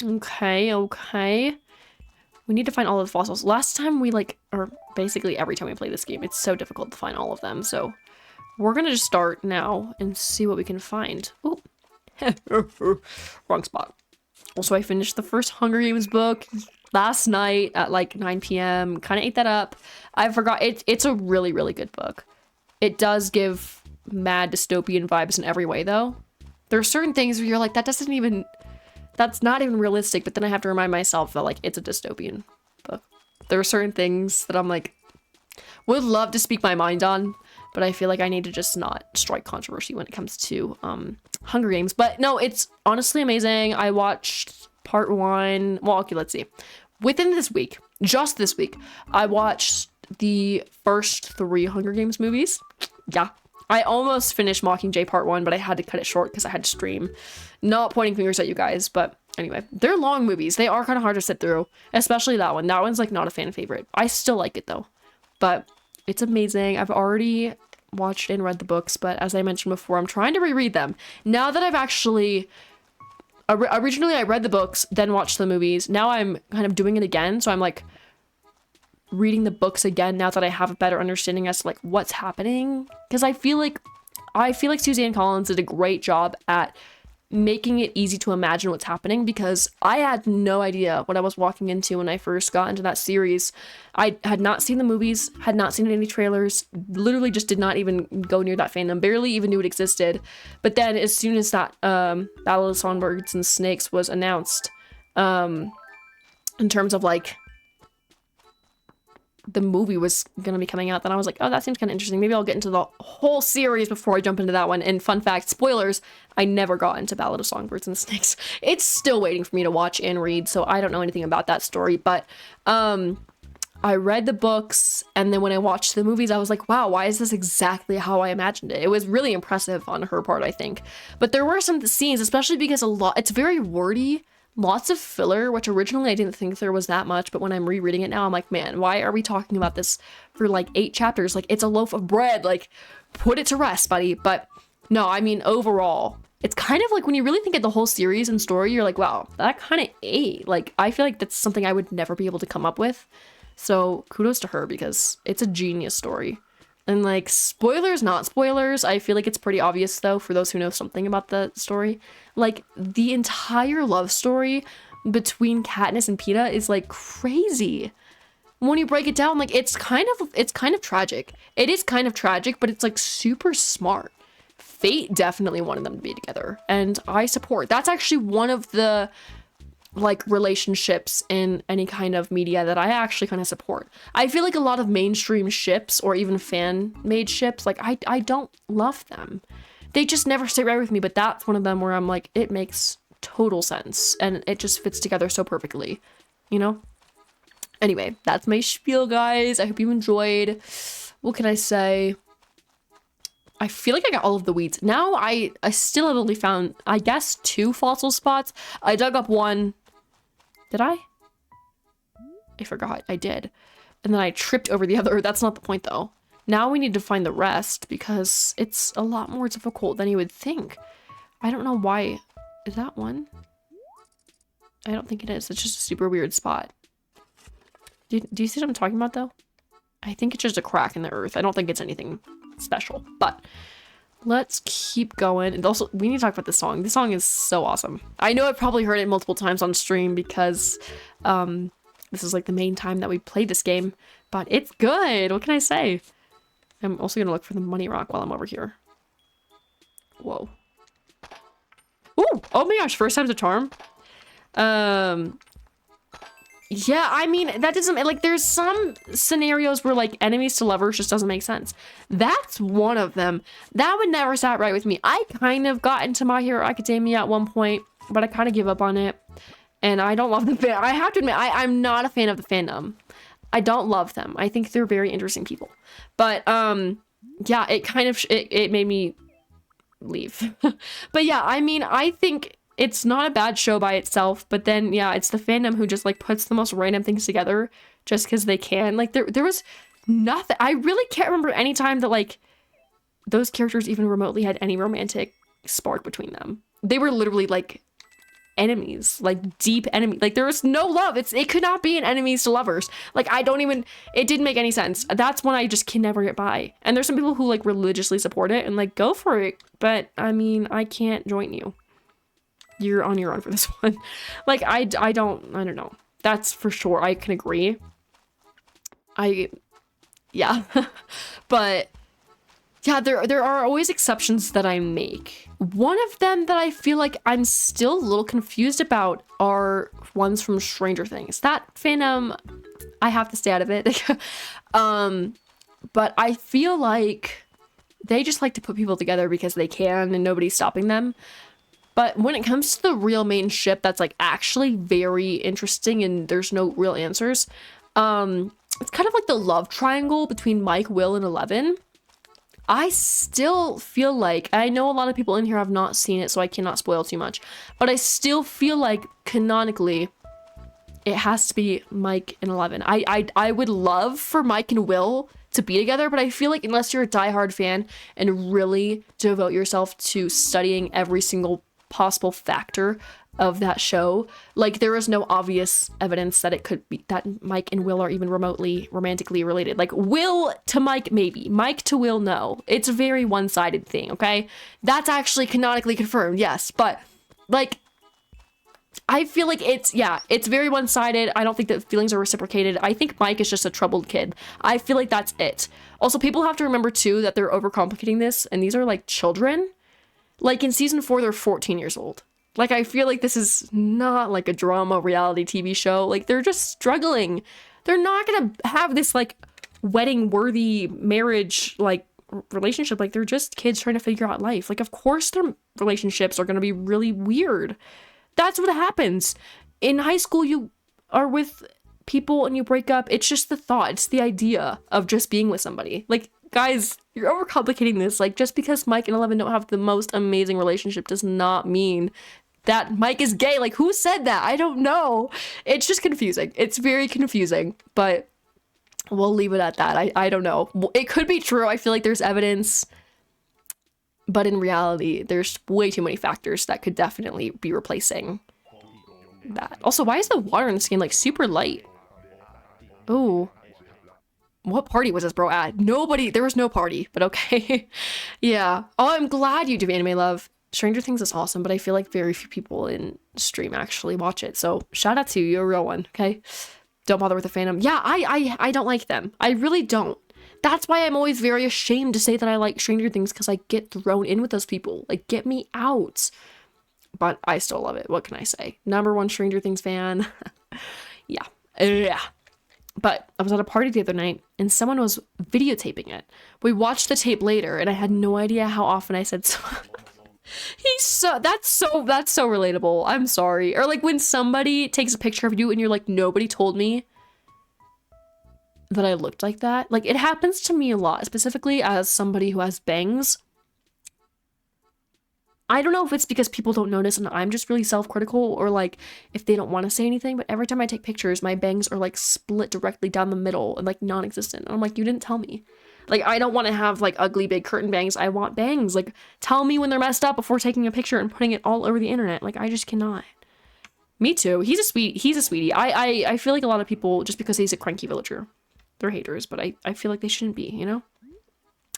Okay. We need to find all of the fossils. Last time we like, or basically every time we play this game, it's so difficult to find all of them. So we're gonna just start now and see what we can find. Oh, wrong spot. Also, I finished the first Hunger Games book. last night at like 9 p.m. Kind of ate that up. I forgot. It's a really, really good book. It does give mad dystopian vibes in every way, though. There are certain things where you're like, that's not even realistic. But then I have to remind myself that like it's a dystopian book. There are certain things that I'm like, would love to speak my mind on, but I feel like I need to just not strike controversy when it comes to Hunger Games. But no, it's honestly amazing. I watched part 1. Well, okay, let's see. Within this week, just this week, I watched the first 3 Hunger Games movies. Yeah. I almost finished Mockingjay part 1, but I had to cut it short because I had to stream. Not pointing fingers at you guys, but anyway, they're long movies. They are kind of hard to sit through, especially that one. That one's like not a fan favorite. I still like it though, but it's amazing. I've already watched and read the books, but as I mentioned before, I'm trying to reread them. Now that I've actually... Originally, I read the books, then watched the movies. Now I'm kind of doing it again, so I'm like reading the books again now that I have a better understanding as to like what's happening. Because I feel like Suzanne Collins did a great job at making it easy to imagine what's happening, because I had no idea what I was walking into when I first got into that series. I had not seen the movies, had not seen any trailers, literally just did not even go near that fandom, barely even knew it existed. But then as soon as that Battle of the Songbirds and Snakes was announced, in terms of like the movie was gonna be coming out, then I was like, oh, that seems kind of interesting. Maybe I'll get into the whole series before I jump into that one. And fun fact, spoilers, I never got into Ballad of Songbirds and Snakes. It's still waiting for me to watch and read, so I don't know anything about that story. But I read the books, and then when I watched the movies, I was like, wow, why is this exactly how I imagined it? It was really impressive on her part, I think. But there were some scenes, especially because it's very wordy. Lots of filler, which originally I didn't think there was that much, but when I'm rereading it now, I'm like, man, why are we talking about this for like 8 chapters? Like, it's a loaf of bread. Like, put it to rest, buddy. But no, I mean, overall, it's kind of like when you really think of the whole series and story, you're like, wow, that kind of ate. Like, I feel like that's something I would never be able to come up with. So kudos to her, because it's a genius story. And like, spoilers, not spoilers, I feel like it's pretty obvious though, for those who know something about the story. Like, the entire love story between Katniss and Peeta is like crazy. When you break it down, like, it's kind of tragic. It is kind of tragic, but it's like super smart. Fate definitely wanted them to be together, and I support. That's actually one of the like relationships in any kind of media that I actually kind of support. I feel like a lot of mainstream ships or even fan made ships, like I don't love them. They just never sit right with me, but that's one of them where I'm like, it makes total sense and it just fits together so perfectly, you know? Anyway, that's my spiel, guys. I hope you enjoyed. What can I say? I feel like I got all of the weeds. Now I still have only found, I guess, 2 fossil spots. I dug up one. Did I? I forgot. I did. And then I tripped over the other. That's not the point, though. Now we need to find the rest, because it's a lot more difficult than you would think. I don't know why. Is that one? I don't think it is. It's just a super weird spot. Do you see what I'm talking about, though? I think it's just a crack in the earth. I don't think it's anything special, but let's keep going. And also, we need to talk about this song. This song is so awesome. I know I've probably heard it multiple times on stream, because this is like the main time that we played this game, but it's good. What can I say? I'm also gonna look for the money rock while I'm over here. Whoa. Ooh, oh my gosh, first time's a charm. Yeah, I mean, that doesn't, like, there's some scenarios where, like, enemies to lovers just doesn't make sense. That's one of them. That would never sat right with me. I kind of got into My Hero Academia at one point, but I kind of give up on it. And I don't love the fan. I have to admit, I'm not a fan of the fandom. I don't love them. I think they're very interesting people. But, yeah, it kind of, it made me leave. But yeah, I mean, I think it's not a bad show by itself, but then, yeah, it's the fandom who just, like, puts the most random things together just because they can. Like, there was nothing. I really can't remember any time that, like, those characters even remotely had any romantic spark between them. They were literally, like, enemies, like, deep enemies. Like, there was no love. It could not be an enemies to lovers. Like, it didn't make any sense. That's one I just can never get by. And there's some people who, like, religiously support it and, like, go for it. But, I mean, I can't join you. You're on your own for this one. Like, I don't know. That's for sure. I can agree. Yeah. But yeah, there are always exceptions that I make. One of them that I feel like I'm still a little confused about are ones from Stranger Things. That fandom, I have to stay out of it. But I feel like they just like to put people together because they can and nobody's stopping them. But when it comes to the real main ship that's like actually very interesting and there's no real answers, it's kind of like the love triangle between Mike, Will, and Eleven. I still feel like, I know a lot of people in here have not seen it, so I cannot spoil too much, but I still feel like canonically it has to be Mike and Eleven. I would love for Mike and Will to be together, but I feel like unless you're a diehard fan and really devote yourself to studying every single possible factor of that show, like there is no obvious evidence that it could be that Mike and Will are even remotely romantically related. Like Will to Mike, maybe. Mike to Will, no. It's a very one-sided thing, okay? That's actually canonically confirmed, yes, but like I feel like it's very one-sided. I don't think that feelings are reciprocated. I think Mike is just a troubled kid. I feel like that's it. Also, people have to remember too that they're overcomplicating this, and these are like children. Like in season 4, they're 14 years old. Like I feel like this is not like a drama reality TV show. Like they're just struggling. They're not gonna have this like wedding-worthy marriage like relationship. Like they're just kids trying to figure out life. Like of course their relationships are gonna be really weird. That's what happens. In high school, you are with people and you break up. It's just the thought. It's the idea of just being with somebody. Like, guys, you're overcomplicating this. Like, just because Mike and Eleven don't have the most amazing relationship does not mean that Mike is gay. Like, who said that? I don't know. It's just confusing. It's very confusing. But we'll leave it at that. I don't know. It could be true. I feel like there's evidence. But in reality, there's way too many factors that could definitely be replacing that. Also, why is the water in the skin like super light? Oh, what party was this bro at? Nobody, there was no party, but okay. Yeah. Oh, I'm glad you do Anime Love. Stranger Things is awesome, but I feel like very few people in stream actually watch it. So shout out to you, you're a real one, okay? Don't bother with the fandom. Yeah, I don't like them. I really don't. That's why I'm always very ashamed to say that I like Stranger Things, because I get thrown in with those people. Like, get me out. But I still love it. What can I say? #1 Stranger Things fan. Yeah. Yeah. But I was at a party the other night and someone was videotaping it. We watched the tape later and I had no idea how often I said so. That's so relatable. I'm sorry. Or like when somebody takes a picture of you and you're like, nobody told me that I looked like that. Like it happens to me a lot, specifically as somebody who has bangs. I don't know if it's because people don't notice and I'm just really self-critical, or like if they don't want to say anything, but every time I take pictures, my bangs are like split directly down the middle and like non-existent. And I'm like, you didn't tell me. Like, I don't want to have like ugly big curtain bangs. I want bangs. Like, tell me when they're messed up before taking a picture and putting it all over the internet. Like, I just cannot. Me too. He's a sweetie. I feel like a lot of people, just because he's a cranky villager, they're haters, but I feel like they shouldn't be, you know?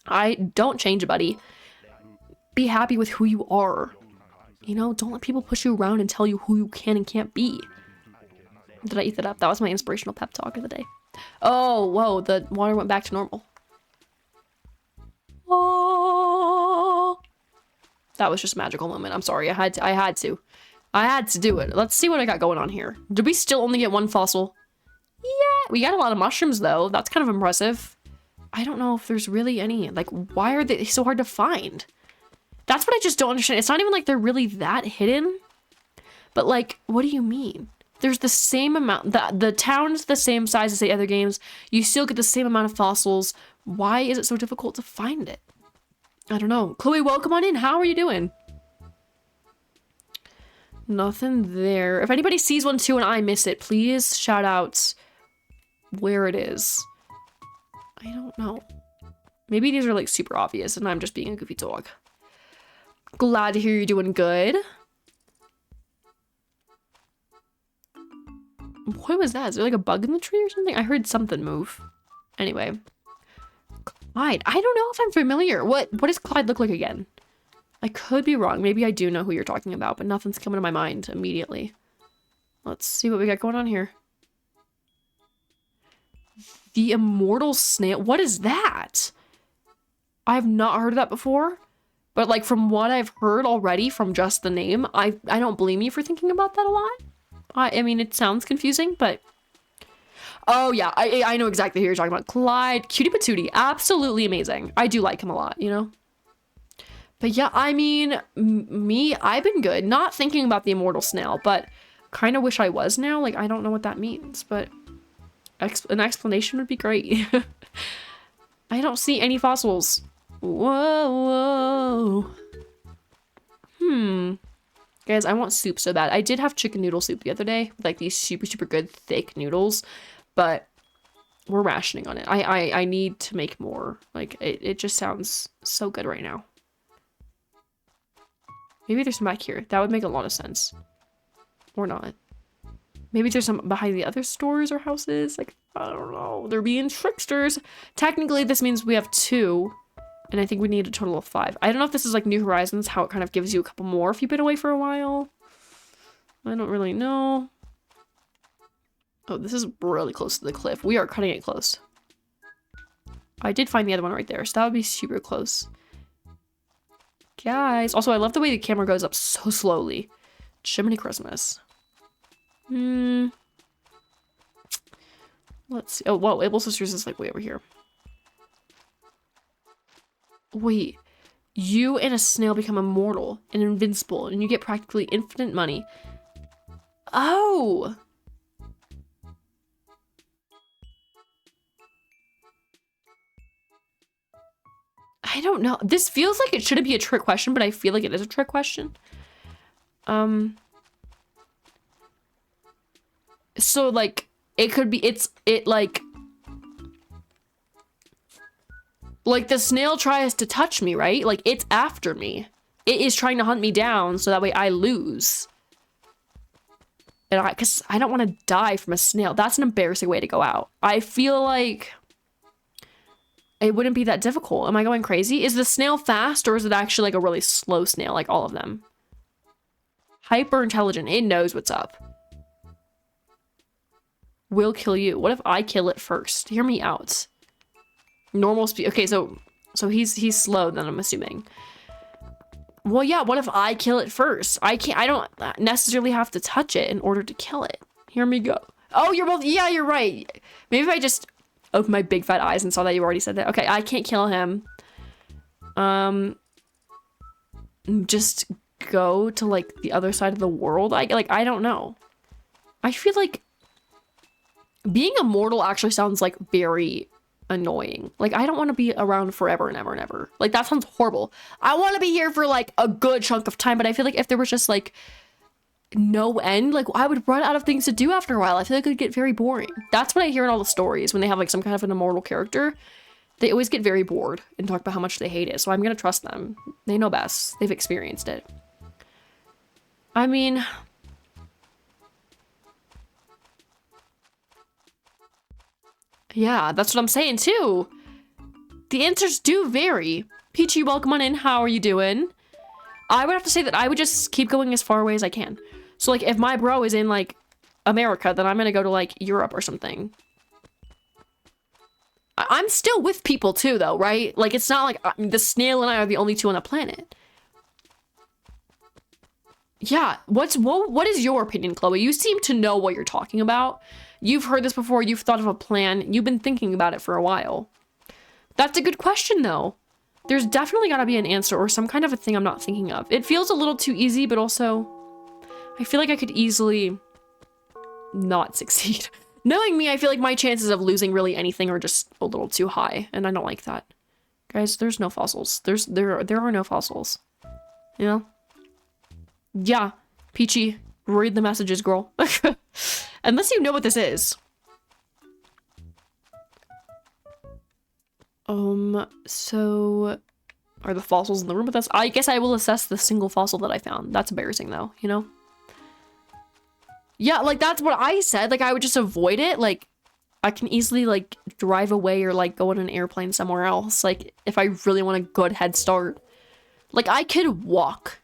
I don't change, buddy. Be happy with who you are. You know, don't let people push you around and tell you who you can and can't be. Did I eat that up? That was my inspirational pep talk of the day. Oh, whoa, the water went back to normal. Oh, that was just a magical moment. I'm sorry, I had to do it. Let's see what I got going on here. Did we still only get one fossil? Yeah, we got a lot of mushrooms though. That's kind of impressive. I don't know if there's really any. Like, why are they so hard to find? That's what I just don't understand. It's not even like they're really that hidden. But like, what do you mean? There's the same amount. The town's the same size as the other games. You still get the same amount of fossils. Why is it so difficult to find it? I don't know. Chloe, welcome on in. How are you doing? Nothing there. If anybody sees one too and I miss it, please shout out where it is. I don't know. Maybe these are like super obvious and I'm just being a goofy dog. Glad to hear you're doing good. What was that? Is there like a bug in the tree or something? I heard something move. Anyway. Clyde. I don't know if I'm familiar. What does Clyde look like again? I could be wrong. Maybe I do know who you're talking about, but nothing's coming to my mind immediately. Let's see what we got going on here. The immortal snail. What is that? I've not heard of that before. But like from what I've heard already from just the name, I don't blame you for thinking about that a lot. I mean, it sounds confusing, but... Oh yeah, I know exactly who you're talking about. Clyde, cutie patootie, absolutely amazing. I do like him a lot, you know? But yeah, I mean, me, I've been good. Not thinking about the immortal snail, but kind of wish I was now. Like, I don't know what that means, but an explanation would be great. I don't see any fossils. Whoa. Guys, I want soup so bad. I did have chicken noodle soup the other day with like these super, super good thick noodles, but we're rationing on it. I need to make more. Like, it just sounds so good right now. Maybe there's some back here. That would make a lot of sense. Or not. Maybe there's some behind the other stores or houses. Like, I don't know. They're being tricksters. Technically, this means we have 2. And I think we need a total of 5. I don't know if this is like New Horizons, how it kind of gives you a couple more if you've been away for a while. I don't really know. Oh, this is really close to the cliff. We are cutting it close. I did find the other one right there, so that would be super close. Guys, also I love the way the camera goes up so slowly. Jiminy Christmas. Let's see. Oh, whoa, Able Sisters is like way over here. Wait, you and a snail become immortal and invincible, and you get practically infinite money. Oh! I don't know. This feels like it shouldn't be a trick question, but I feel like it is a trick question. So like, it could be, like the snail tries to touch me, right? Like, it's after me. It is trying to hunt me down so that way I lose. And because I don't want to die from a snail. That's an embarrassing way to go out. I feel like it wouldn't be that difficult. Am I going crazy? Is the snail fast or is it actually like a really slow snail, like all of them? Hyper intelligent. It knows what's up. Will kill you. What if I kill it first? Hear me out. Normal speed. Okay, so he's slow then, I'm assuming. Well, yeah, what if I kill it first? I don't necessarily have to touch it in order to kill it. Hear me go. Oh, you're both, yeah, you're right. Maybe if I just opened my big fat eyes and saw that you already said that. Okay, I can't kill him. Just go to like the other side of the world. I don't know. I feel like being immortal actually sounds like very annoying. Like, I don't want to be around forever and ever and ever. Like, that sounds horrible. I want to be here for like a good chunk of time, but I feel like if there was just like no end, like I would run out of things to do after a while. I feel like it would get very boring. That's what I hear in all the stories when they have like some kind of an immortal character. They always get very bored and talk about how much they hate it. So I'm gonna trust them. They know best. They've experienced it. I mean, yeah, that's what I'm saying too. The answers do vary. Peachy, welcome on in. How are you doing? I would have to say that I would just keep going as far away as I can. So like if my bro is in like America, then I'm gonna go to like Europe or something. I'm still with people too though, right? Like it's not like the snail and I are the only 2 on the planet. Yeah, what is your opinion, Chloe? You seem to know what you're talking about. You've heard this before, you've thought of a plan, you've been thinking about it for a while. That's a good question though. There's definitely gotta be an answer or some kind of a thing I'm not thinking of. It feels a little too easy, but also I feel like I could easily not succeed. Knowing me, I feel like my chances of losing really anything are just a little too high, and I don't like that. Guys, there's no fossils. There are no fossils. You know? Yeah, Peachy, read the messages, girl. Unless you know what this is. So are the fossils in the room with us? I guess I will assess the single fossil that I found. That's embarrassing though, you know? Yeah, like that's what I said. Like I would just avoid it. Like I can easily like drive away or like go on an airplane somewhere else. Like if I really want a good head start. Like I could walk.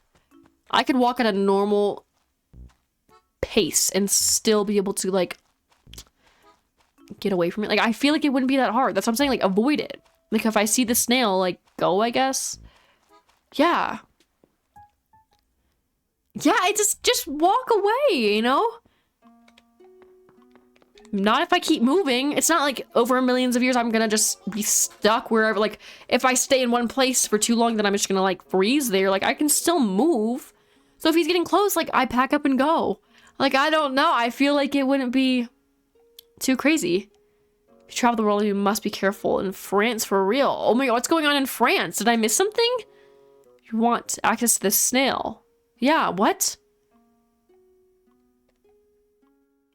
I could walk at a normal pace and still be able to like get away from it. Like, I feel like it wouldn't be that hard. That's what I'm saying. Like, avoid it. Like, if I see the snail, like, go, I guess. Yeah. Yeah, I just walk away, you know? Not if I keep moving. It's not like over millions of years I'm gonna just be stuck wherever. Like, if I stay in one place for too long, then I'm just gonna, like, freeze there. Like, I can still move. So if he's getting close, like, I pack up and go. Like, I don't know. I feel like it wouldn't be too crazy. If you travel the world, you must be careful. In France, for real. Oh my god, what's going on in France? Did I miss something? You want access to this snail. Yeah, what?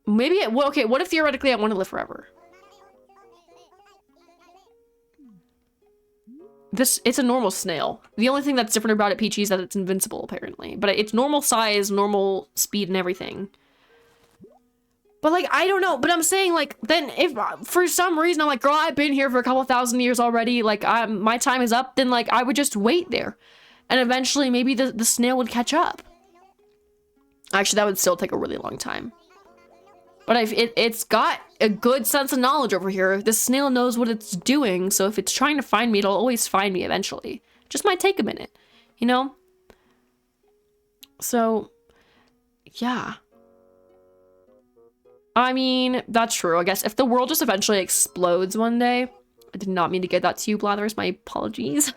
Maybe it, well, okay, what if theoretically I want to live forever? It's a normal snail. The only thing that's different about it, Peachy, is that it's invincible, apparently. But it's normal size, normal speed, and everything. But, like, I don't know. But I'm saying, like, then if for some reason I'm like, girl, I've been here for a couple thousand years already. Like, my time is up. Then, like, I would just wait there. And eventually, maybe the snail would catch up. Actually, that would still take a really long time. But it's got a good sense of knowledge over here. The snail knows what it's doing, so if it's trying to find me, it'll always find me eventually. Just might take a minute, you know? So, yeah. I mean, that's true, I guess. If the world just eventually explodes one day... I did not mean to get that to you, Blathers. My apologies.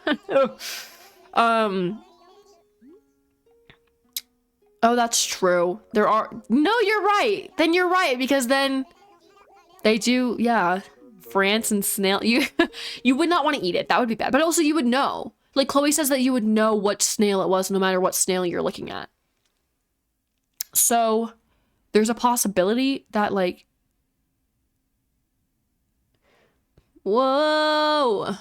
Oh, that's true. There are... No, you're right. Then you're right, because then they do, yeah. France and snail. You would not want to eat it. That would be bad. But also you would know. Like Chloe says that you would know what snail it was no matter what snail you're looking at. So there's a possibility that like... Whoa. I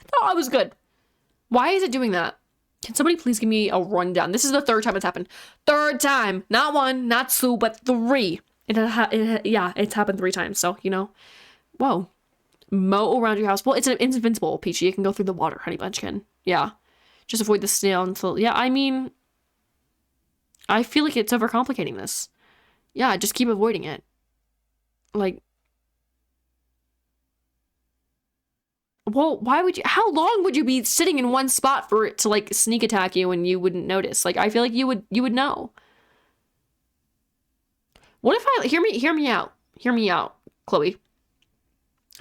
thought I was good. Why is it doing that? Can somebody please give me a rundown? This is the third time it's happened. Third time. Not one, not two, but three. Yeah, it's happened 3 times. So, you know. Whoa. Mow around your house. Well, it's invincible, Peachy. It can go through the water, Honey Bunchkin. Yeah. Just avoid the snail until... Yeah, I mean... I feel like it's overcomplicating this. Yeah, just keep avoiding it. Like... Well, why would you... How long would you be sitting in one spot for it to, like, sneak attack you and you wouldn't notice? Like, I feel like you would know. What if I... Hear me out. Hear me out, Chloe.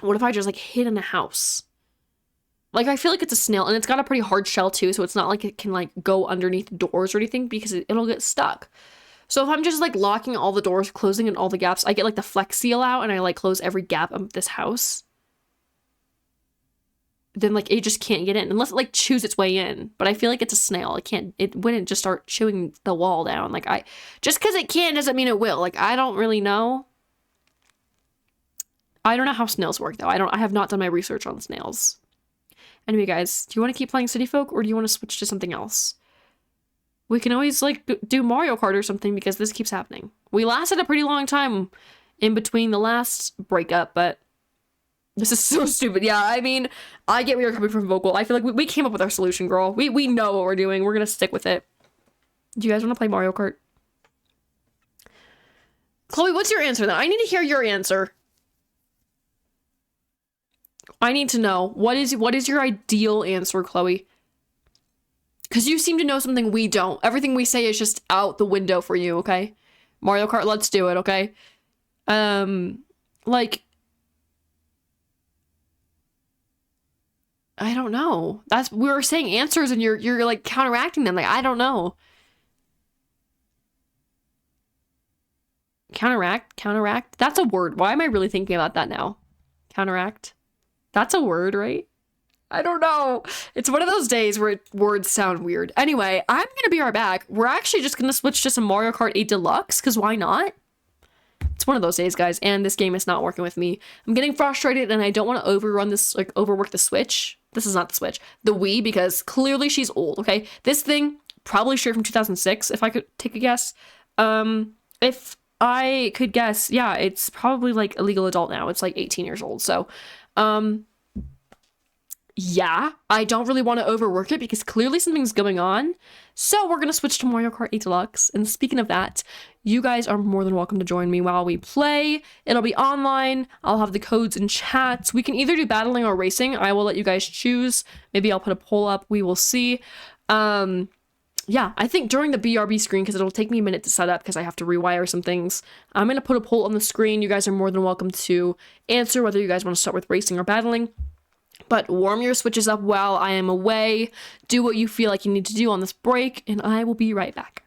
What if I just, like, hid in a house? Like, I feel like it's a snail, and it's got a pretty hard shell, too, so it's not like it can, like, go underneath doors or anything, because it'll get stuck. So if I'm just, like, locking all the doors, closing in all the gaps, I get, like, the Flex Seal out, and I, like, close every gap of this house. Then like it just can't get in unless it like chews its way in. But I feel like it's a snail. It wouldn't just start chewing the wall down. Like just because it can doesn't mean it will. Like I don't really know. I don't know how snails work though. I have not done my research on snails. Anyway, guys, do you want to keep playing City Folk or do you want to switch to something else? We can always like do Mario Kart or something because this keeps happening. We lasted a pretty long time in between the last breakup, but this is so stupid. Yeah, I mean, I get where you're coming from, Vocal. I feel like we came up with our solution, girl. We know what we're doing. We're gonna stick with it. Do you guys want to play Mario Kart? Chloe, what's your answer then? I need to hear your answer. I need to know. What is your ideal answer, Chloe? Because you seem to know something we don't. Everything we say is just out the window for you, okay? Mario Kart, let's do it, okay? Like... I don't know. We were saying answers and you're like counteracting them. Like, I don't know. Counteract. That's a word. Why am I really thinking about that now? Counteract. That's a word, right? I don't know. It's one of those days where words sound weird. Anyway, I'm gonna be right back. We're actually just gonna switch to some Mario Kart 8 Deluxe, because why not? It's one of those days, guys, and this game is not working with me. I'm getting frustrated, and I don't want to overwork the Switch. This is not the Switch. The Wii, because clearly she's old, okay? This thing, probably straight from 2006, if I could take a guess. If I could guess, yeah, it's probably, like, a legal adult now. It's, like, 18 years old, so, yeah, I don't really want to overwork it because clearly something's going on. So we're going to switch to Mario Kart 8 Deluxe. And speaking of that, you guys are more than welcome to join me while we play. It'll be online. I'll have the codes in chat. We can either do battling or racing. I will let you guys choose. Maybe I'll put a poll up. We will see. Yeah, I think during the BRB screen, because it'll take me a minute to set up because I have to rewire some things, I'm going to put a poll on the screen. You guys are more than welcome to answer whether you guys want to start with racing or battling. But warm your switches up while I am away. Do what you feel like you need to do on this break, and I will be right back.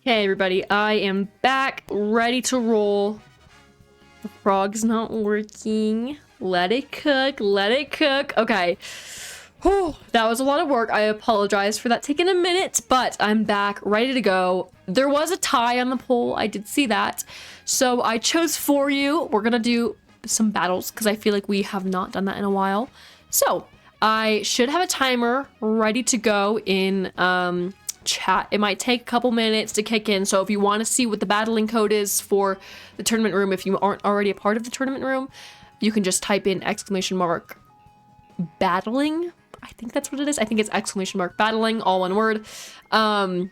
Hey everybody, I am back, ready to roll. The frog's not working. Let it cook, let it cook. Okay. Whew, that was a lot of work. I apologize for that taking a minute, but I'm back, ready to go. There was a tie on the poll, I did see that. So I chose for you. We're gonna do some battles, because I feel like we have not done that in a while. So, I should have a timer ready to go in, chat. It might take a couple minutes to kick in, so if you want to see what the battling code is for the tournament room, if you aren't already a part of the tournament room, you can just type in !battling. I think that's what it is. I think it's !battling, all one word. And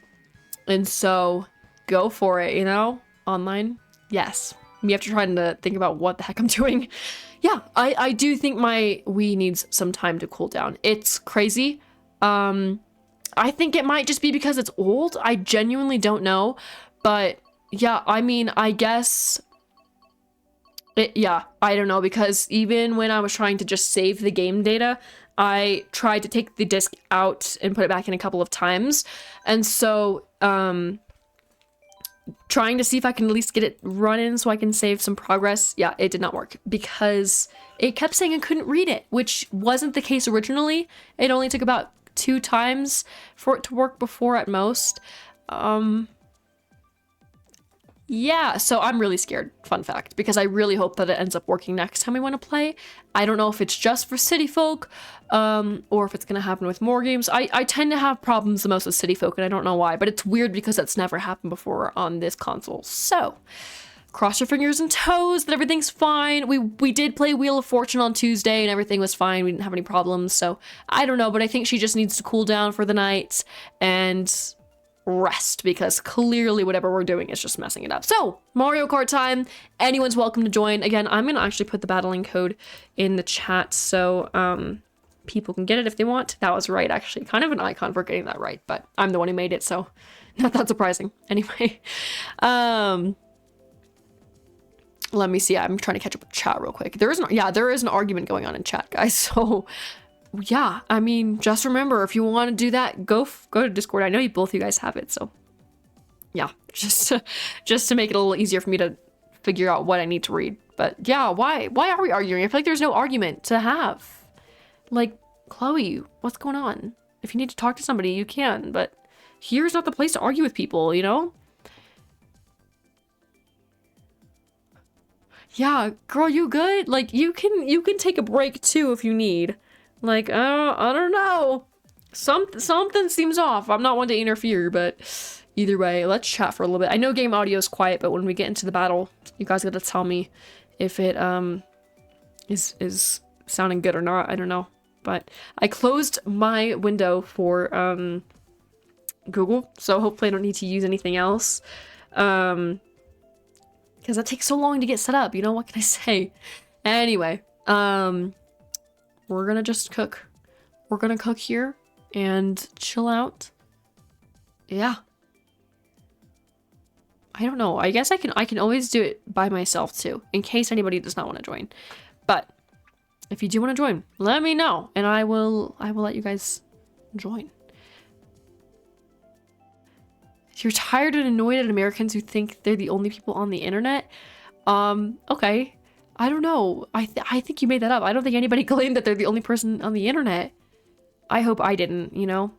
so go for it, you know? Online. Yes. You have to try to think about what the heck I'm doing. Yeah, I do think my Wii needs some time to cool down. It's crazy. I think it might just be because it's old. I genuinely don't know. But yeah, I mean, I guess... yeah, I don't know. Because even when I was trying to just save the game data, I tried to take the disc out and put it back in a couple of times. And so, trying to see if I can at least get it running so I can save some progress. Yeah, it did not work because it kept saying I couldn't read it, which wasn't the case originally. It only took about 2 times for it to work before at most. Yeah, so I'm really scared, fun fact, because I really hope that it ends up working next time we want to play. I don't know if it's just for City Folk, or if it's gonna happen with more games. I tend to have problems the most with City Folk, and I don't know why, but it's weird because that's never happened before on this console. So, cross your fingers and toes that everything's fine. We did play Wheel of Fortune on Tuesday and everything was fine. We didn't have any problems, so I don't know, but I think she just needs to cool down for the night and rest, because clearly whatever we're doing is just messing it up. So, Mario Kart time. Anyone's welcome to join. Again, I'm gonna actually put the battling code in the chat so people can get it if they want. That was right, actually. Kind of an icon for getting that right, but I'm the one who made it, so not that surprising. Anyway, let me see. I'm trying to catch up with chat real quick. There is an argument going on in chat, guys. So yeah, I mean, just remember, if you want to do that, go to Discord. I know both of you guys have it, so yeah, just to make it a little easier for me to figure out what I need to read. But yeah, why are we arguing? I feel like there's no argument to have. Like, Chloe, what's going on? If you need to talk to somebody, you can, but here's not the place to argue with people, you know? Yeah, girl, you good? Like, you can take a break too if you need. Like, I don't know. Something seems off. I'm not one to interfere, but either way, let's chat for a little bit. I know game audio is quiet, but when we get into the battle, you guys gotta tell me if it is sounding good or not. I don't know. But I closed my window for Google, so hopefully I don't need to use anything else. Because that takes so long to get set up, you know, what can I say? Anyway, we're gonna just cook. We're gonna cook here and chill out. Yeah. I don't know. I guess I can always do it by myself too, in case anybody does not want to join. But if you do want to join, let me know, and I will let you guys join. You're tired and annoyed at Americans who think they're the only people on the internet? Okay. I don't know. I think you made that up. I don't think anybody claimed that they're the only person on the internet. I hope I didn't, you know?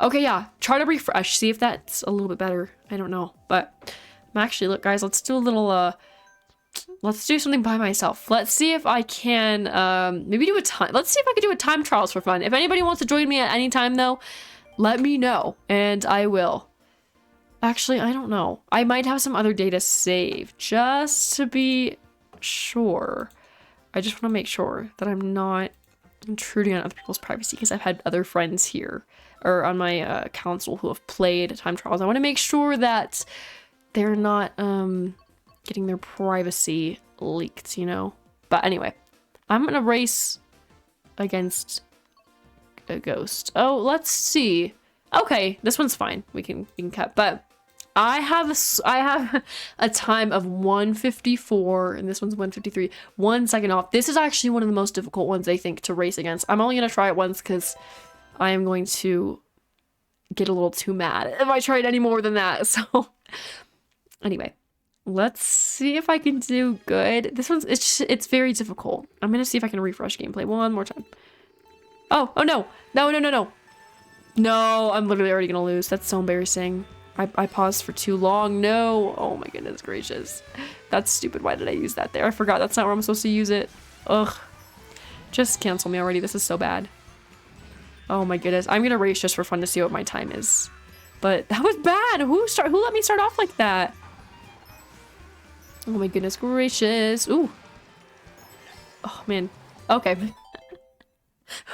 Okay, yeah. Try to refresh. See if that's a little bit better. I don't know. But actually, look, guys, let's do a little, let's do something by myself. Let's see if I can, maybe do a time. Let's see if I can do a time trials for fun. If anybody wants to join me at any time, though, let me know, and I will. Actually, I don't know. I might have some other data saved, just to be sure. I just want to make sure that I'm not intruding on other people's privacy, because I've had other friends here, or on my council, who have played time trials. I want to make sure that they're not getting their privacy leaked, you know? But anyway, I'm gonna race against a ghost. Oh, let's see. Okay, this one's fine. We can cut, but I have a time of 1:54, and this one's 1:53. 1 second off. This is actually one of the most difficult ones, I think, to race against. I'm only gonna try it once because I am going to get a little too mad if I tried any more than that. So anyway, let's see if I can do good. This one's, it's very difficult. I'm gonna see if I can refresh gameplay one more time. Oh no. No, I'm literally already gonna lose. That's so embarrassing. I paused for too long. No. Oh my goodness gracious. That's stupid. Why did I use that there? I forgot. That's not where I'm supposed to use it. Ugh. Just cancel me already. This is so bad. Oh my goodness. I'm gonna race just for fun to see what my time is. But that was bad. Who let me start off like that? Oh my goodness gracious. Ooh. Oh man. Okay.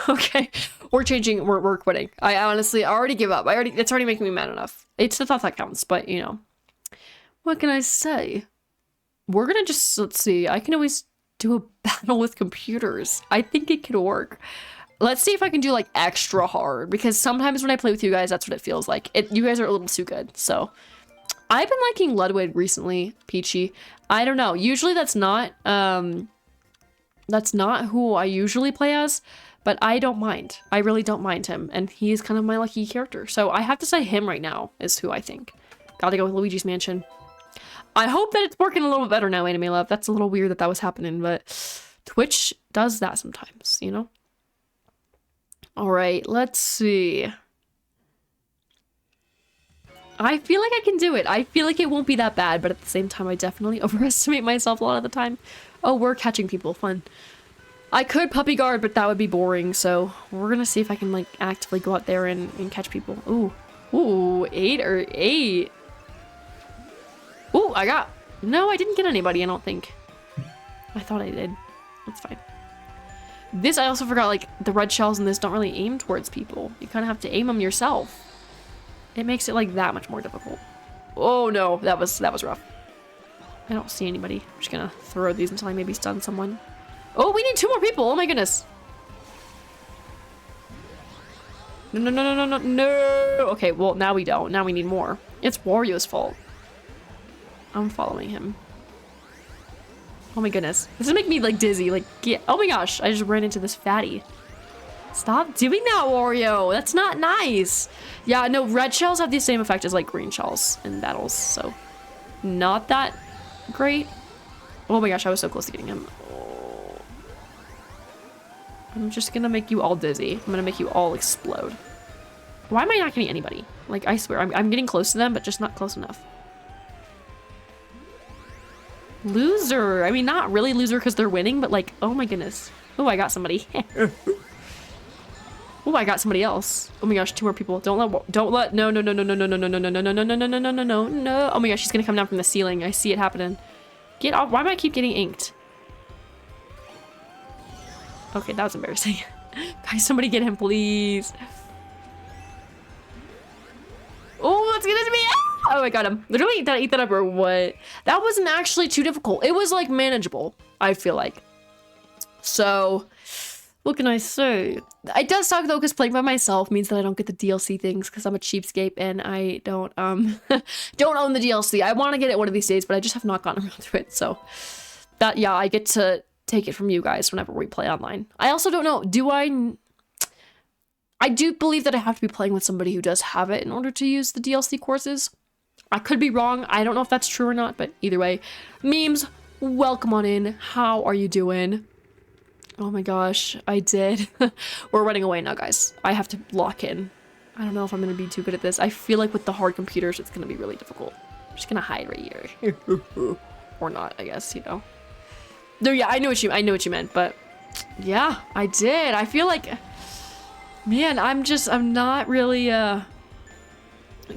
Okay. We're changing. We're quitting. I honestly already give up. It's already making me mad enough. It's the thought that counts, but you know. What can I say? We're gonna just, let's see. I can always do a battle with computers. I think it could work. Let's see if I can do like extra hard, because sometimes when I play with you guys, that's what it feels like. You guys are a little too good. So I've been liking Ludwig recently, Peachy. I don't know. Usually that's not who I usually play as, but I don't mind. I really don't mind him, and he's kind of my lucky character. So I have to say him right now is who I think. Gotta go with Luigi's Mansion. I hope that it's working a little bit better now, Anime Love. That's a little weird that was happening, but Twitch does that sometimes, you know? All right, let's see. I feel like I can do it. I feel like it won't be that bad, but at the same time, I definitely overestimate myself a lot of the time. Oh, we're catching people. Fun. I could puppy guard, but that would be boring, so we're gonna see if I can, like, actively go out there and catch people. Ooh. Ooh, 8 or 8. Ooh, no, I didn't get anybody, I don't think. I thought I did. That's fine. This, I also forgot, like, the red shells in this don't really aim towards people. You kind of have to aim them yourself. It makes it, like, that much more difficult. Oh, no, that was rough. I don't see anybody. I'm just gonna throw these until I maybe stun someone. Oh, we need 2 more people. Oh, my goodness. No. Okay, well, now we don't. Now we need more. It's Wario's fault. I'm following him. Oh my goodness. This is making me like dizzy. Like, oh my gosh, I just ran into this fatty. Stop doing that, Wario. That's not nice. Yeah, no, red shells have the same effect as like green shells in battles, so not that great. Oh my gosh, I was so close to getting him. Oh. I'm just gonna make you all dizzy. I'm gonna make you all explode. Why am I not getting anybody? Like, I swear, I'm getting close to them, but just not close enough. Loser. I mean, not really loser because they're winning, but like, oh my goodness. Oh, I got somebody. Oh, I got somebody else. Oh my gosh, 2 more people. Don't let, no. Oh my gosh, she's gonna come down from the ceiling. I see it happening. Get off. Why do I keep getting inked? Okay, that was embarrassing. Guys, somebody get him, please. Oh, let's get into me. Oh, I got him. Literally, did I eat that up or what? That wasn't actually too difficult. It was like manageable, I feel like. So, what can I say? It does suck though, because playing by myself means that I don't get the DLC things because I'm a cheapskate and I don't don't own the DLC. I want to get it one of these days, but I just have not gotten around to it. So that, yeah, I get to take it from you guys whenever we play online. I also don't know, I do believe that I have to be playing with somebody who does have it in order to use the DLC courses. I could be wrong. I don't know if that's true or not, but either way. Memes, welcome on in. How are you doing? Oh my gosh, I did. We're running away now, guys. I have to lock in. I don't know if I'm going to be too good at this. I feel like with the hard computers, it's going to be really difficult. I'm just going to hide right here. Or not, I guess, you know. No, yeah, I know what you meant, but yeah, I did. I feel like, man, I'm not really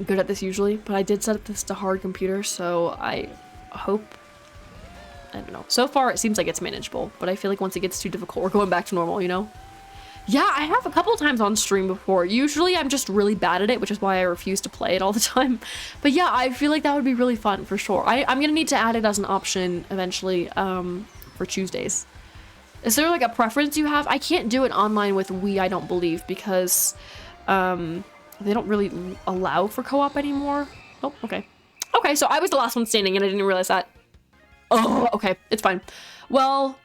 good at this usually, but I did set up this to hard computer, so I hope, I don't know. So far, it seems like it's manageable, but I feel like once it gets too difficult, we're going back to normal, you know? Yeah, I have a couple times on stream before. Usually, I'm just really bad at it, which is why I refuse to play it all the time. But yeah, I feel like that would be really fun, for sure. I'm gonna need to add it as an option eventually for Tuesdays. Is there like a preference you have? I can't do it online with Wii, I don't believe, because they don't really allow for co-op anymore. Oh, okay. Okay, so I was the last one standing and I didn't realize that. Oh, okay, it's fine. Well,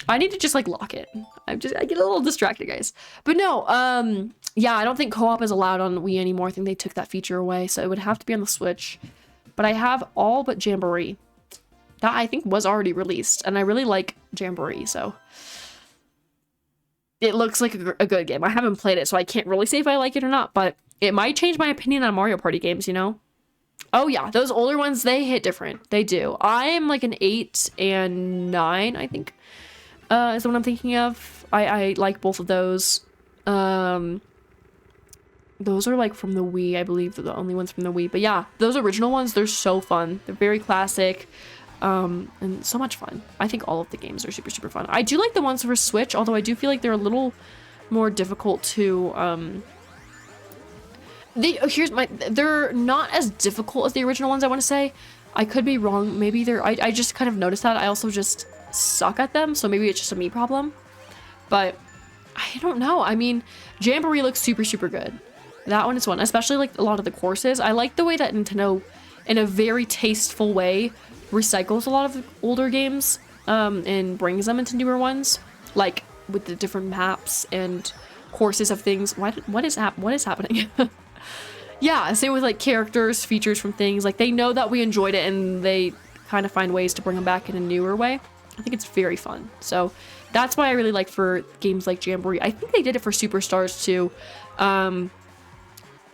I need to just like lock it. I get a little distracted, guys. But no, yeah, I don't think co-op is allowed on Wii anymore. I think they took that feature away, so it would have to be on the Switch. But I have all but Jamboree. That I think was already released, and I really like Jamboree, so it looks like a good game. I haven't played it, so I can't really say if I like it or not, but it might change my opinion on Mario Party games, you know? Oh yeah, those older ones, they hit different. They do. I am like an 8 and 9, I think, is the one I'm thinking of. I like both of those. Those are like from the Wii, I believe. They're the only ones from the Wii. But yeah, those original ones, they're so fun. They're very classic. And so much fun. I think all of the games are super, super fun. I do like the ones for Switch, although I do feel like they're a little more difficult to, they're not as difficult as the original ones, I want to say. I could be wrong. Maybe I just kind of noticed that. I also just suck at them, so maybe it's just a me problem. But I don't know. I mean, Jamboree looks super, super good. That one is one, especially like a lot of the courses. I like the way that Nintendo, in a very tasteful way, recycles a lot of the older games and brings them into newer ones, like with the different maps and courses of things. What is happening? Yeah, same with like characters, features from things. Like they know that we enjoyed it and they kind of find ways to bring them back in a newer way. I think it's very fun. So that's why I really like for games like Jamboree. I think they did it for Superstars too.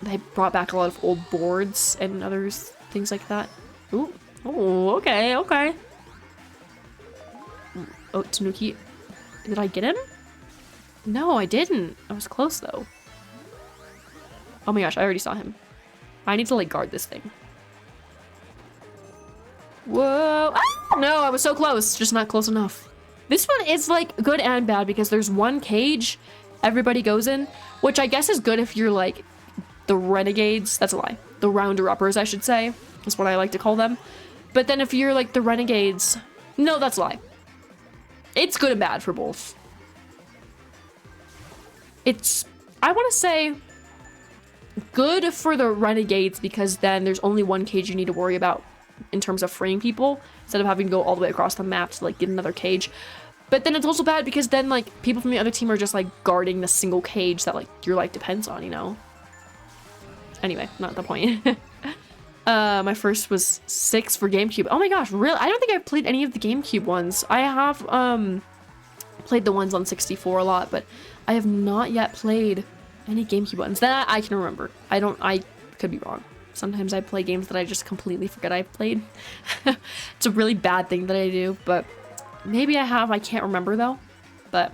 They brought back a lot of old boards and other things like that. Ooh. Oh, okay, okay. Oh, Tanuki. Did I get him? No, I didn't. I was close, though. Oh my gosh, I already saw him. I need to, like, guard this thing. Whoa. Ah! No, I was so close. Just not close enough. This one is, like, good and bad because there's one cage everybody goes in, which I guess is good if you're, like, the renegades. That's a lie. The rounder-uppers, I should say. That's what I like to call them. But then if you're like the renegades, no, that's a lie. It's good and bad for both. It's, I want to say, good for the renegades because then there's only one cage you need to worry about in terms of freeing people instead of having to go all the way across the map to like get another cage. But then it's also bad because then like people from the other team are just like guarding the single cage that like your life depends on, you know? Anyway, not the point. My first was 6 for GameCube. Oh my gosh, really? I don't think I've played any of the GameCube ones. I have played the ones on 64 a lot, but I have not yet played any GameCube ones that I can remember. I could be wrong. Sometimes I play games that I just completely forget I've played. It's a really bad thing that I do, but maybe I have. I can't remember though. But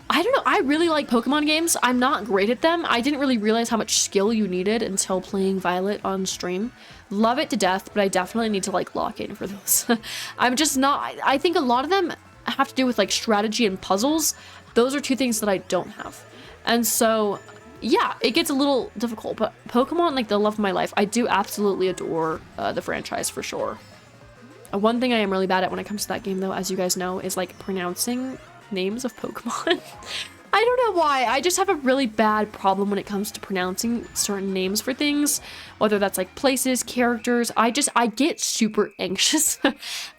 I don't know. I really like Pokemon games. I'm not great at them. I didn't really realize how much skill you needed until playing Violet on stream. Love it to death, but I definitely need to like lock in for those. I'm just not. I think a lot of them have to do with like strategy and puzzles. Those are two things that I don't have. And so, yeah, it gets a little difficult. But Pokemon, like the love of my life, I do absolutely adore the franchise for sure. One thing I am really bad at when it comes to that game, though, as you guys know, is like pronouncing names of Pokemon. I don't know why. I just have a really bad problem when it comes to pronouncing certain names for things, whether that's like places, characters. I get super anxious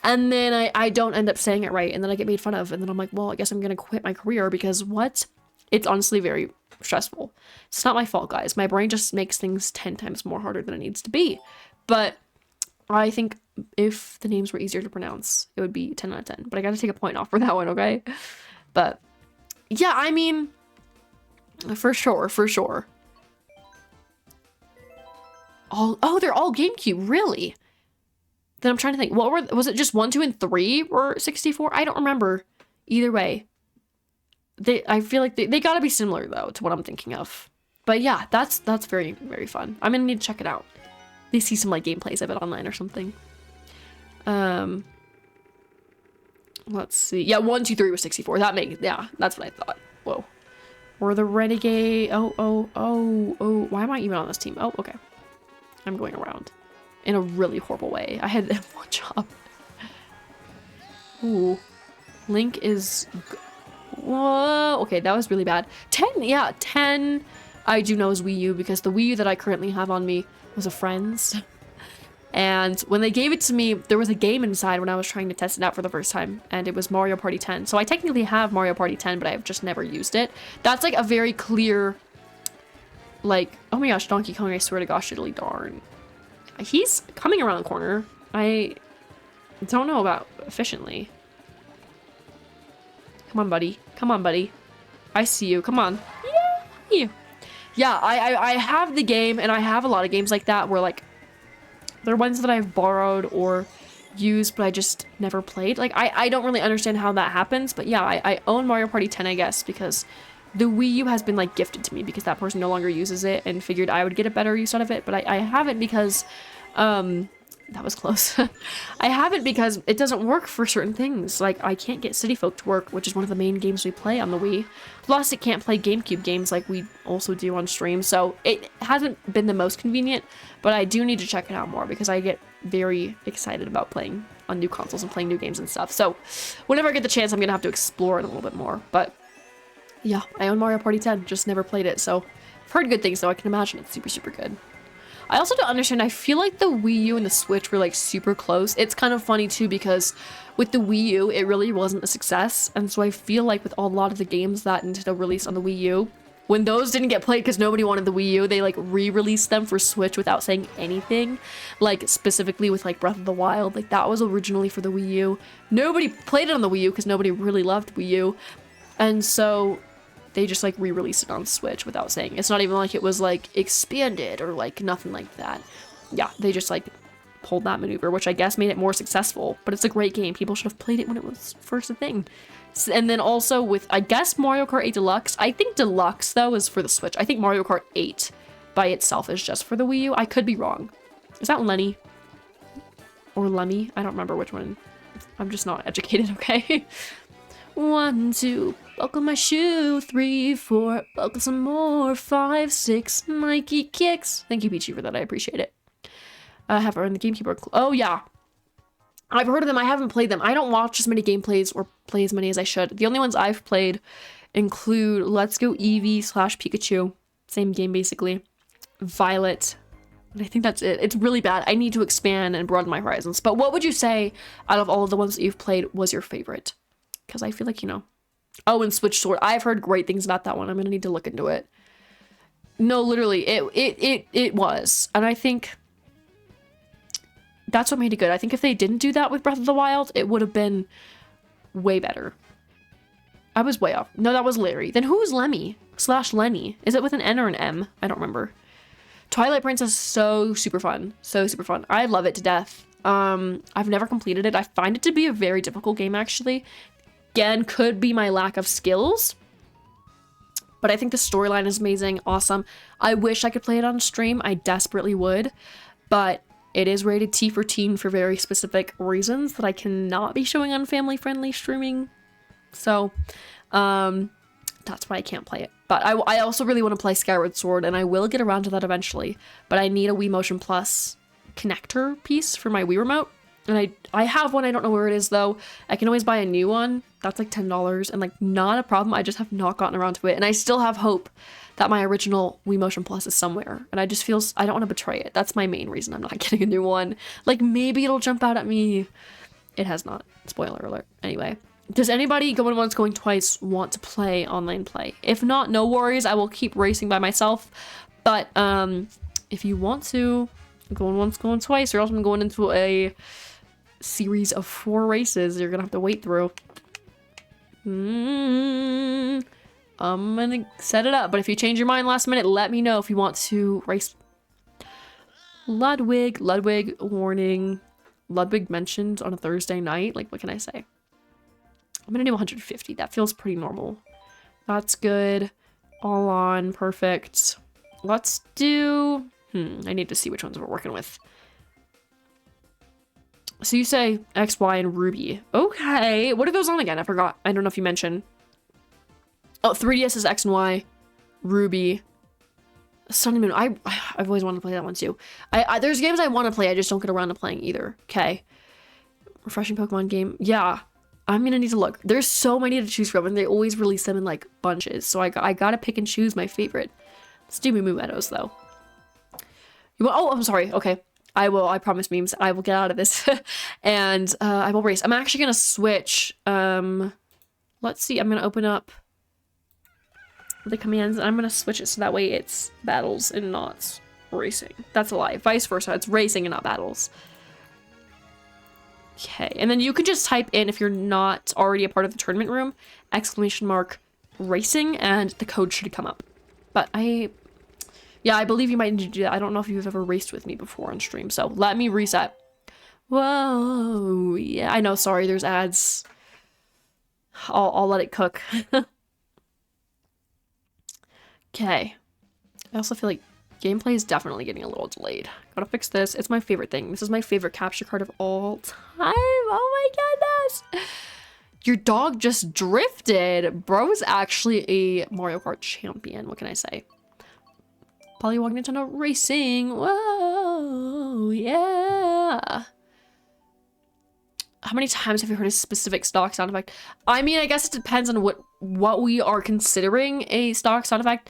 and then I don't end up saying it right and then I get made fun of and then I'm like, well, I guess I'm gonna quit my career because what? It's honestly very stressful. It's not my fault, guys. My brain just makes things 10 times more harder than it needs to be. But I think if the names were easier to pronounce, it would be 10 out of 10. But I gotta take a point off for that one, okay? But yeah, I mean, for sure, for sure. Oh, they're all GameCube, really? Then I'm trying to think, was it just 1, 2, and 3 were 64? I don't remember. Either way. I feel like they gotta be similar though to what I'm thinking of. But yeah, that's very, very fun. I'm gonna need to check it out. They see some like gameplays of it online or something. Let's see. Yeah, 1, 2, 3 was 64. Yeah, that's what I thought. Whoa. We're the renegade. Oh. Why am I even on this team? Oh, okay. I'm going around in a really horrible way. I had one job. Ooh. Link is... Whoa. Okay, that was really bad. 10, yeah, 10 I do know is Wii U because the Wii U that I currently have on me was a friend's. And when they gave it to me, there was a game inside when I was trying to test it out for the first time, and it was Mario Party 10. So I technically have Mario Party 10, but I've just never used it. That's like a very clear, like, oh my gosh, Donkey Kong, I swear to gosh, diddly darn. He's coming around the corner. I don't know about efficiently. Come on, buddy. Come on, buddy. I see you. Come on. Yeah. Yeah, I have the game, and I have a lot of games like that where, like, they're ones that I've borrowed or used, but I just never played. Like, I don't really understand how that happens, but yeah, I own Mario Party 10, I guess, because the Wii U has been, like, gifted to me because that person no longer uses it and figured I would get a better use out of it, but I have it because, that was close. I have it because it doesn't work for certain things. Like, I can't get City Folk to work, which is one of the main games we play on the Wii. Plus, it can't play GameCube games like we also do on stream. So it hasn't been the most convenient, but I do need to check it out more because I get very excited about playing on new consoles and playing new games and stuff. So whenever I get the chance, I'm going to have to explore it a little bit more. But yeah, I own Mario Party 10, just never played it. So I've heard good things, though. I can imagine it's super, super good. I also don't understand, I feel like the Wii U and the Switch were like super close. It's kind of funny too because with the Wii U, it really wasn't a success. And so I feel like with a lot of the games that Nintendo released on the Wii U, when those didn't get played because nobody wanted the Wii U, they like re-released them for Switch without saying anything. Like specifically with like Breath of the Wild, like that was originally for the Wii U. Nobody played it on the Wii U because nobody really loved Wii U. And so they just like re-released it on Switch without saying. It's not even like it was like expanded or like nothing like that. Yeah, they just like pulled that maneuver, which I guess made it more successful, but it's a great game. People should have played it when it was first a thing. And then also with, I guess, Mario Kart 8 Deluxe. I think Deluxe though is for the Switch. I think Mario Kart 8 by itself is just for the Wii U. I could be wrong. Is that Lenny? Or Lemmy? I don't remember which one. I'm just not educated, okay? 1, 2, buckle my shoe. 3, 4, buckle some more. 5, 6, Nike kicks. Thank you, Peachy, for that. I appreciate it. Have her in the GameCube. Oh, yeah. I've heard of them. I haven't played them. I don't watch as many gameplays or play as many as I should. The only ones I've played include Let's Go Eevee / Pikachu. Same game, basically. Violet. And I think that's it. It's really bad. I need to expand and broaden my horizons. But what would you say, out of all of the ones that you've played, was your favorite? Because I feel like, you know. Oh, and Switch Sword. I've heard great things about that one. I'm going to need to look into it. No, literally. It was. And I think that's what made it good. I think if they didn't do that with Breath of the Wild, it would have been way better. I was way off. No, that was Larry. Then who is Lemmy / Lenny? Is it with an N or an M? I don't remember. Twilight Princess is so super fun. So super fun. I love it to death. I've never completed it. I find it to be a very difficult game, actually. Again, could be my lack of skills. But I think the storyline is amazing. Awesome. I wish I could play it on stream. I desperately would. But it is rated T for teen for very specific reasons that I cannot be showing on family-friendly streaming. So, that's why I can't play it. But I also really want to play Skyward Sword, and I will get around to that eventually. But I need a Wii Motion Plus connector piece for my Wii Remote. And I have one, I don't know where it is though. I can always buy a new one. That's like $10 and like not a problem. I just have not gotten around to it. And I still have hope that my original Wii Motion Plus is somewhere. And I just feel, I don't want to betray it. That's my main reason I'm not getting a new one. Like maybe it'll jump out at me. It has not. Spoiler alert. Anyway. Does anybody going once, going twice want to play online play? If not, no worries. I will keep racing by myself. But if you want to, going once, going twice, or else I'm going into a series of 4 races you're gonna have to wait through. I'm gonna set it up, but if you change your mind last minute, let me know if you want to race. Ludwig, warning. Ludwig mentioned on a Thursday night. Like, what can I say? I'm gonna do 150. That feels pretty normal. That's good. All on, perfect. Let's do, I need to see which ones we're working with. So you say X, Y, and Ruby. Okay, what are those on again? I forgot. I don't know if you mentioned. Oh, 3DS is X and Y. Ruby. Sun and Moon. I've always wanted to play that one too. There's games I want to play, I just don't get around to playing either. Okay. Refreshing Pokemon game. Yeah. I'm gonna need to look. There's so many to choose from, and they always release them in like bunches. So I gotta pick and choose my favorite. Let's do Moo Meadows though. Oh, I'm sorry. Okay. I will. I promise, memes. I will get out of this, and I will race. I'm actually gonna switch. Let's see. I'm gonna open up the commands, and I'm gonna switch it so that way it's battles and not racing. That's a lie. Vice versa. It's racing and not battles. Okay, and then you can just type in, if you're not already a part of the tournament room, !, racing, and the code should come up. But yeah, I believe you might need to do that. I don't know if you've ever raced with me before on stream, so let me reset. Whoa, yeah, I know, sorry, there's ads. I'll let it cook. Okay. I also feel like gameplay is definitely getting a little delayed. Gotta fix this. It's my favorite thing. This is my favorite capture card of all time. Oh my goodness. Your dog just drifted. Bro is actually a Mario Kart champion. What can I say? Polywog Nintendo Racing. Whoa, yeah. How many times have you heard a specific stock sound effect? I mean, I guess it depends on what we are considering a stock sound effect.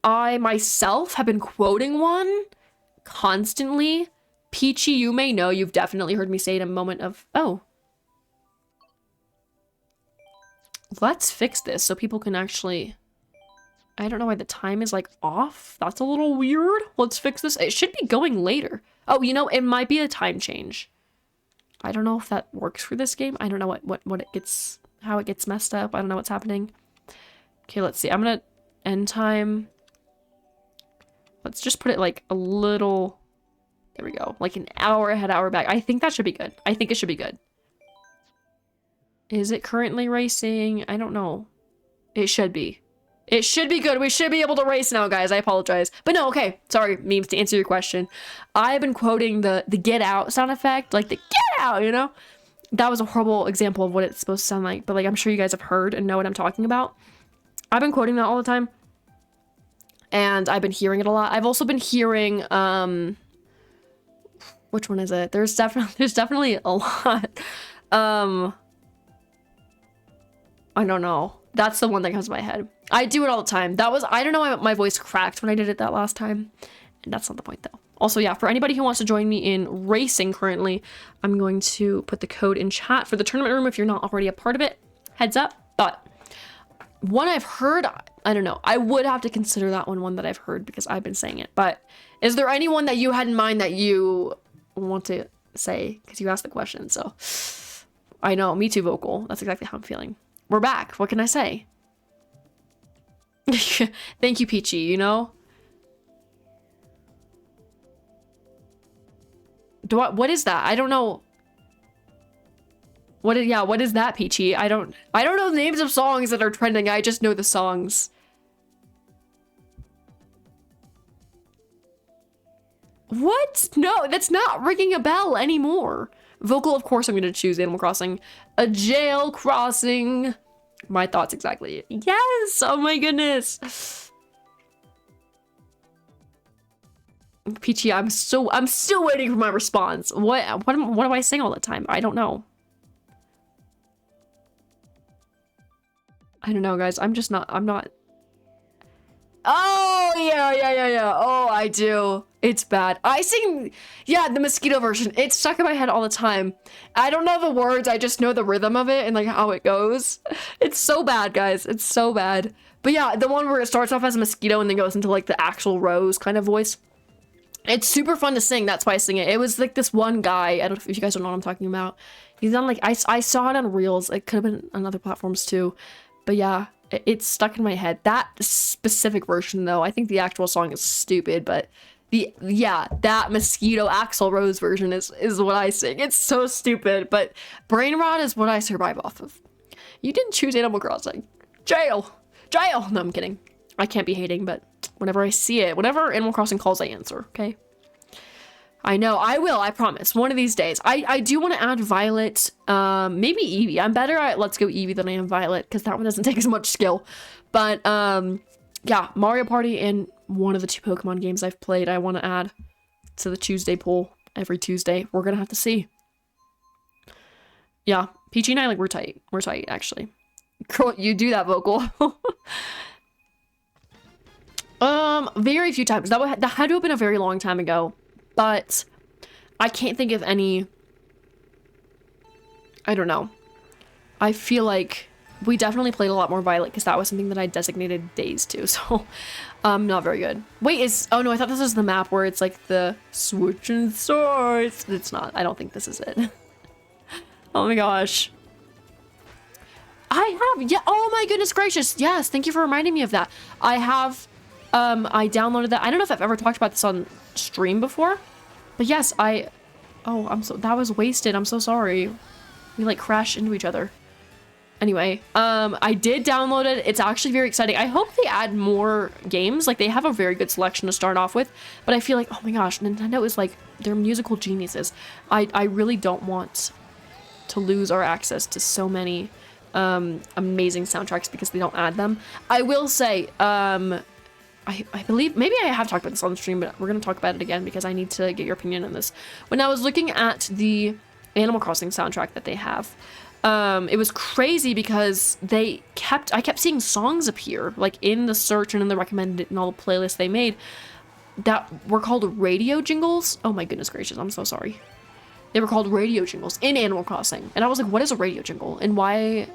I myself have been quoting one constantly. Peachy, you may know, you've definitely heard me say it in a moment of, oh. Let's fix this so people can actually, I don't know why the time is like off. That's a little weird. Let's fix this. It should be going later. Oh, you know, it might be a time change. I don't know if that works for this game. I don't know what it gets, how it gets messed up. I don't know what's happening. Okay, let's see. I'm gonna end time. Let's just put it like a little, there we go. Like an hour ahead, hour back. I think that should be good. I think it should be good. Is it currently racing? I don't know. It should be. It should be good. We should be able to race now, guys. I apologize. But no, okay. Sorry, memes, to answer your question. I've been quoting the get out sound effect. Like the get out, you know? That was a horrible example of what it's supposed to sound like. But like, I'm sure you guys have heard and know what I'm talking about. I've been quoting that all the time. And I've been hearing it a lot. I've also been hearing, which one is it? There's definitely a lot. I don't know. That's the one that comes to my head. I do it all the time. That was, I don't know why my voice cracked when I did it that last time. And that's not the point though. Also, yeah, for anybody who wants to join me in racing currently, I'm going to put the code in chat for the tournament room if you're not already a part of it. Heads up. But one I've heard, I don't know. I would have to consider that one that I've heard because I've been saying it. But is there anyone that you had in mind that you want to say? Because you asked the question, so. I know, me too, vocal. That's exactly how I'm feeling. We're back. What can I say? Thank you, Peachy, you know? What is that? I don't know. What is that, Peachy? I don't know the names of songs that are trending. I just know the songs. What? No, that's not ringing a bell anymore. Vocal, of course, I'm going to choose Animal Crossing. A jail crossing. My thoughts exactly. Yes! Oh my goodness. Peachy, I'm still waiting for my response. What do I sing all the time? I don't know. I don't know, guys. I'm not. Oh, yeah. Oh, I do. It's bad. I sing, yeah, the mosquito version. It's stuck in my head all the time. I don't know the words. I just know the rhythm of it and like how it goes. It's so bad, guys. It's so bad. But yeah, the one where it starts off as a mosquito and then goes into like the actual Rose kind of voice. It's super fun to sing. That's why I sing it. It was like this one guy. I don't know if you guys don't know what I'm talking about. He's on like, I saw it on Reels. It could have been on other platforms too. But yeah, it's stuck in my head. That specific version though, I think the actual song is stupid, but that mosquito Axl Rose version is what I sing. It's so stupid, but Brain Rot is what I survive off of. You didn't choose Animal Crossing. Jail. No, I'm kidding. I can't be hating, but whenever I see it, whenever Animal Crossing calls, I answer, okay? I know, I will, I promise. One of these days. I do want to add Violet, maybe Eevee. I'm better at Let's Go Eevee than I am Violet, because that one doesn't take as much skill. But, yeah, Mario Party and one of the 2 Pokemon games I've played, I want to add to the Tuesday poll every Tuesday. We're going to have to see. Yeah, Peachy and I, like, we're tight. We're tight, actually. Girl, you do that, vocal. Very few times. That had to have been a very long time ago. but I can't think of any. I don't know. I feel like we definitely played a lot more Violet because that was something that I designated days to, so not very good. Wait, oh no, I thought this was the map where it's like the switching swords. It's not. I don't think this is it. Oh my gosh. I have, yeah, oh my goodness gracious. Yes, thank you for reminding me of that. I have, I downloaded that. I don't know if I've ever talked about this on stream before, but yes, that was wasted. I'm so sorry. We like crashed into each other. Anyway, I did download it. It's actually very exciting. I hope they add more games. Like, they have a very good selection to start off with, but I feel like, oh my gosh, Nintendo is like, they're musical geniuses. I really don't want to lose our access to so many amazing soundtracks because they don't add them. I will say, I believe, maybe I have talked about this on the stream, but we're going to talk about it again because I need to get your opinion on this. When I was looking at the Animal Crossing soundtrack that they have, it was crazy because I kept seeing songs appear like in the search and in the recommended and all the playlists they made that were called radio jingles. Oh my goodness gracious, I'm so sorry. They were called radio jingles in Animal Crossing. And I was like, what is a radio jingle? And why?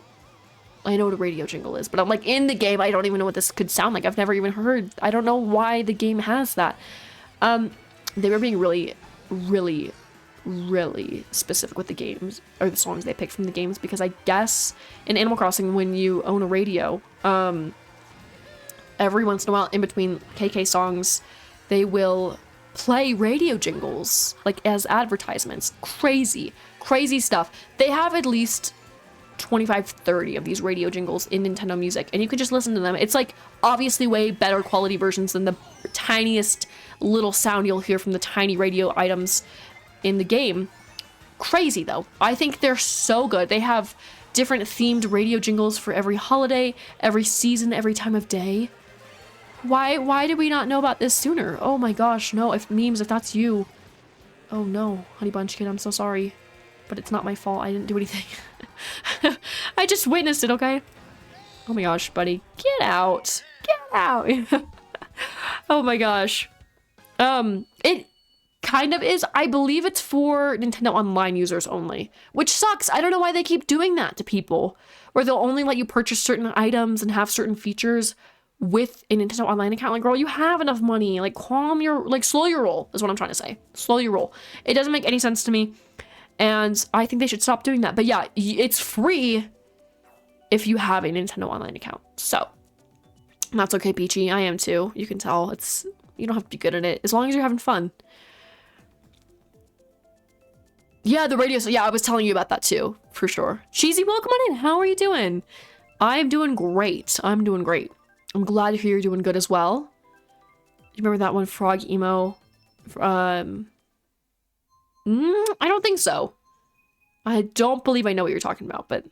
I know what a radio jingle is, but I'm like, in the game, I don't even know what this could sound like. I've never even heard. I don't know why the game has that. They were being really, really, really specific with the games or the songs they picked from the games, because I guess in Animal Crossing, when you own a radio, every once in a while in between KK songs, they will play radio jingles like as advertisements. Crazy stuff. They have at least 25-30 of these radio jingles in Nintendo Music, and you can just listen to them. It's like obviously way better quality versions than the tiniest little sound you'll hear from the tiny radio items in the game. Crazy though. I think they're so good. They have different themed radio jingles for every holiday, every season, every time of day. Why did we not know about this sooner? Oh my gosh, no. If that's you. Oh no, Honey Bunchkin, I'm so sorry. But it's not my fault. I didn't do anything. I just witnessed it, okay? Oh my gosh, buddy. Get out. Get out. Oh my gosh. It kind of is. I believe it's for Nintendo Online users only, which sucks. I don't know why they keep doing that to people, where they'll only let you purchase certain items and have certain features with a Nintendo Online account. Like, girl, you have enough money. Like, slow your roll is what I'm trying to say. Slow your roll. It doesn't make any sense to me. And I think they should stop doing that. But yeah, it's free if you have a Nintendo Online account. So, that's okay, Peachy. I am too. You can tell. You don't have to be good at it, as long as you're having fun. Yeah, the radio. So yeah, I was telling you about that too, for sure. Cheesy, welcome on in. How are you doing? I'm doing great. I'm doing great. I'm glad to hear you're doing good as well. You remember that one frog emo? I don't think so. I don't believe I know what you're talking about, but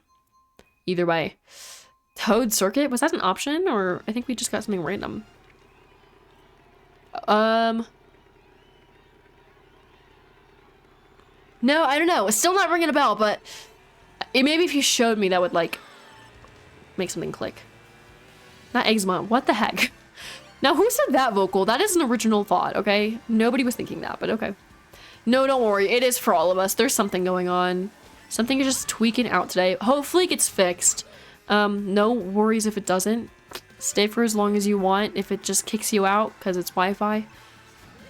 either way. Toad Circuit? Was that an option? Or I think we just got something random. No, I don't know. It's still not ringing a bell, but maybe if you showed me, that would, like, make something click. Not eczema. What the heck? Now, who said that vocal? That is an original thought, okay? Nobody was thinking that, but okay. No, don't worry. It is for all of us. There's something going on. Something is just tweaking out today. Hopefully it gets fixed. No worries if it doesn't. Stay for as long as you want. If it just kicks you out because it's Wi-Fi,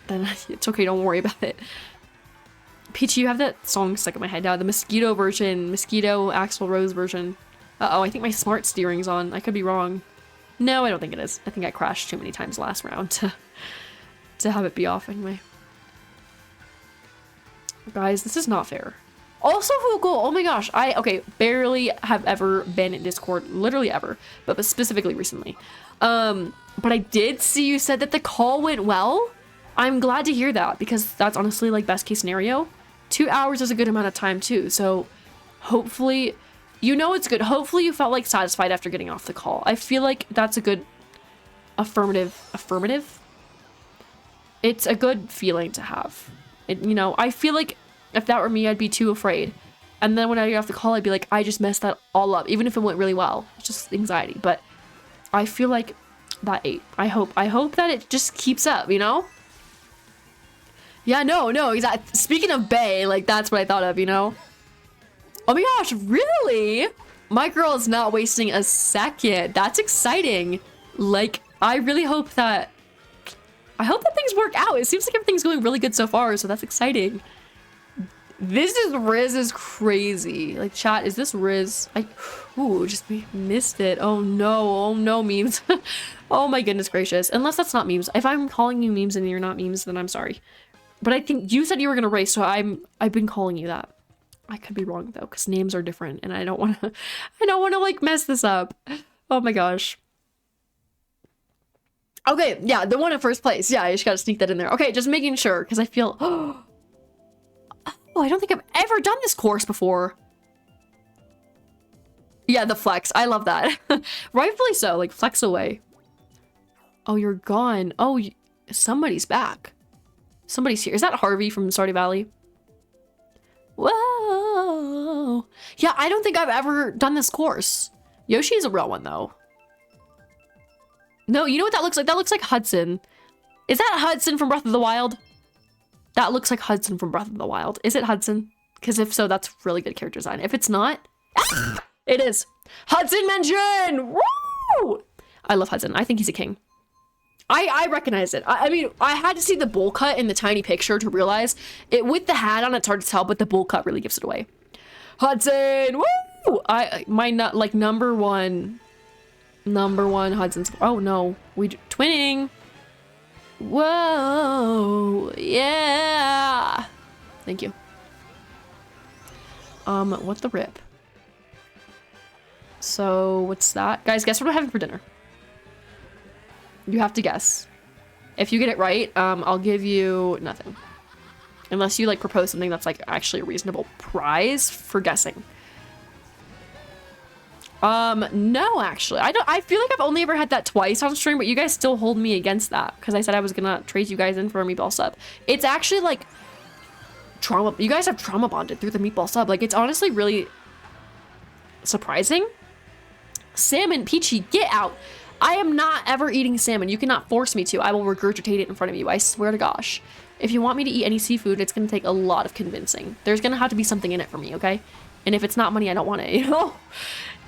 then it's okay. Don't worry about it. Peachy, you have that song stuck in my head now. The Mosquito version. Mosquito Axl Rose version. Uh-oh, I think my smart steering's on. I could be wrong. No, I don't think it is. I think I crashed too many times last round to have it be off anyway. Guys, this is not fair. Also, vocal. Oh my gosh. Okay, barely have ever been in Discord. Literally ever. But specifically recently. But I did see you said that the call went well. I'm glad to hear that, because that's honestly like best case scenario. 2 hours is a good amount of time too. So hopefully, you know it's good. Hopefully you felt like satisfied after getting off the call. I feel like that's a good affirmative. It's a good feeling to have. I feel like if that were me, I'd be too afraid. And then when I get off the call, I'd be like, I just messed that all up, even if it went really well. It's just anxiety. But I feel like that ate. I hope that it just keeps up, you know? Yeah, no, exactly. Speaking of Bay, like that's what I thought of, you know? Oh my gosh, really? My girl is not wasting a second. That's exciting. Like, I really hope that things work out. It seems like everything's going really good so far, so that's exciting. This is Riz is crazy. Like, chat, is this Riz? Ooh, just missed it. Oh no, memes. Oh my goodness gracious. Unless that's not memes. If I'm calling you memes and you're not memes, then I'm sorry. But I think you said you were gonna race, so I've been calling you that. I could be wrong though, because names are different, and I don't want to like mess this up. Oh my gosh. Okay, yeah, the one in first place. Yeah, I just gotta sneak that in there. Okay, just making sure, because I feel. Oh, I don't think I've ever done this course before. Yeah, the flex. I love that. Rightfully so. Like, flex away. Oh, you're gone. Oh, somebody's back. Somebody's here. Is that Harvey from Stardew Valley? Whoa. Yeah, I don't think I've ever done this course. Yoshi's a real one, though. No, you know what that looks like? That looks like Hudson. Is that Hudson from Breath of the Wild? That looks like Hudson from Breath of the Wild. Is it Hudson? Because if so, that's really good character design. If it's not, it is. Hudson mention! Woo! I love Hudson. I think he's a king. I recognize it. I mean, I had to see the bowl cut in the tiny picture to realize it. With the hat on, it's hard to tell, but the bowl cut really gives it away. Hudson! Woo! My number one Hudson's. Oh no, twinning. Whoa, yeah. Thank you. What the rip? So what's that? Guys, guess what I'm having for dinner? You have to guess. If you get it right, I'll give you nothing. Unless you like propose something that's like actually a reasonable prize for guessing. No, actually. I feel like I've only ever had that twice on stream, but you guys still hold me against that because I said I was gonna trade you guys in for a meatball sub. It's actually like trauma. You guys have trauma bonded through the meatball sub. Like, it's honestly really surprising. Salmon, Peachy, get out. I am not ever eating salmon. You cannot force me to. I will regurgitate it in front of you. I swear to gosh. If you want me to eat any seafood, it's gonna take a lot of convincing. There's gonna have to be something in it for me, okay? And if it's not money, I don't want it, you know?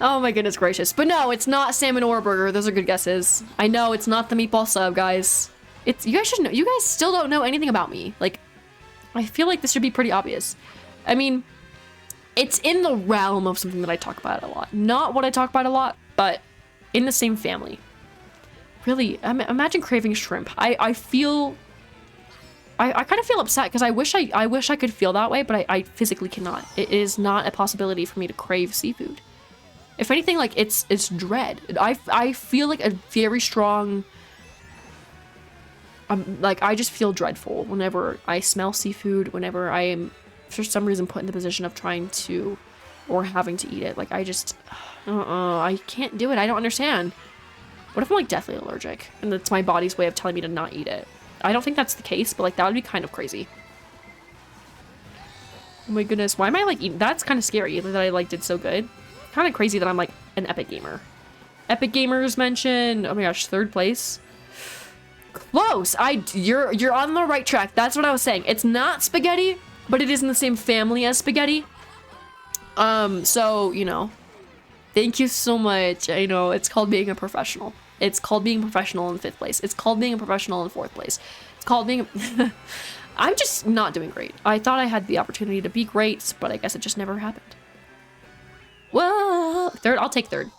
Oh my goodness gracious. But no, it's not salmon or a burger. Those are good guesses. I know it's not the meatball sub, guys. You guys should know. You guys still don't know anything about me. Like, I feel like this should be pretty obvious. I mean, it's in the realm of something that I talk about a lot. Not what I talk about a lot, but in the same family. Really, imagine craving shrimp. I kind of feel upset because I wish I could feel that way, but I physically cannot. It is not a possibility for me to crave seafood. If anything, like, it's dread. I feel like a very strong, like, I just feel dreadful whenever I smell seafood, whenever I am for some reason put in the position of trying to or having to eat it. Like, I just I can't do it. I don't understand. What if I'm like deathly allergic and that's my body's way of telling me to not eat it? I don't think that's the case, but like that would be kind of crazy. Oh my goodness, why am I like eating? That's kind of scary that I like did so good. Kind of crazy that I'm like an epic gamer. Epic gamers mentioned. Oh my gosh, 3rd place. Close. You're on the right track. That's what I was saying. It's not spaghetti, but it is in the same family as spaghetti. So, you know, thank you so much. I know it's called being a professional. It's called being professional in 5th place. It's called being a professional in 4th place. It's called being I'm just not doing great. I thought I had the opportunity to be great, but I guess it just never happened. Well, 3rd, I'll take 3rd.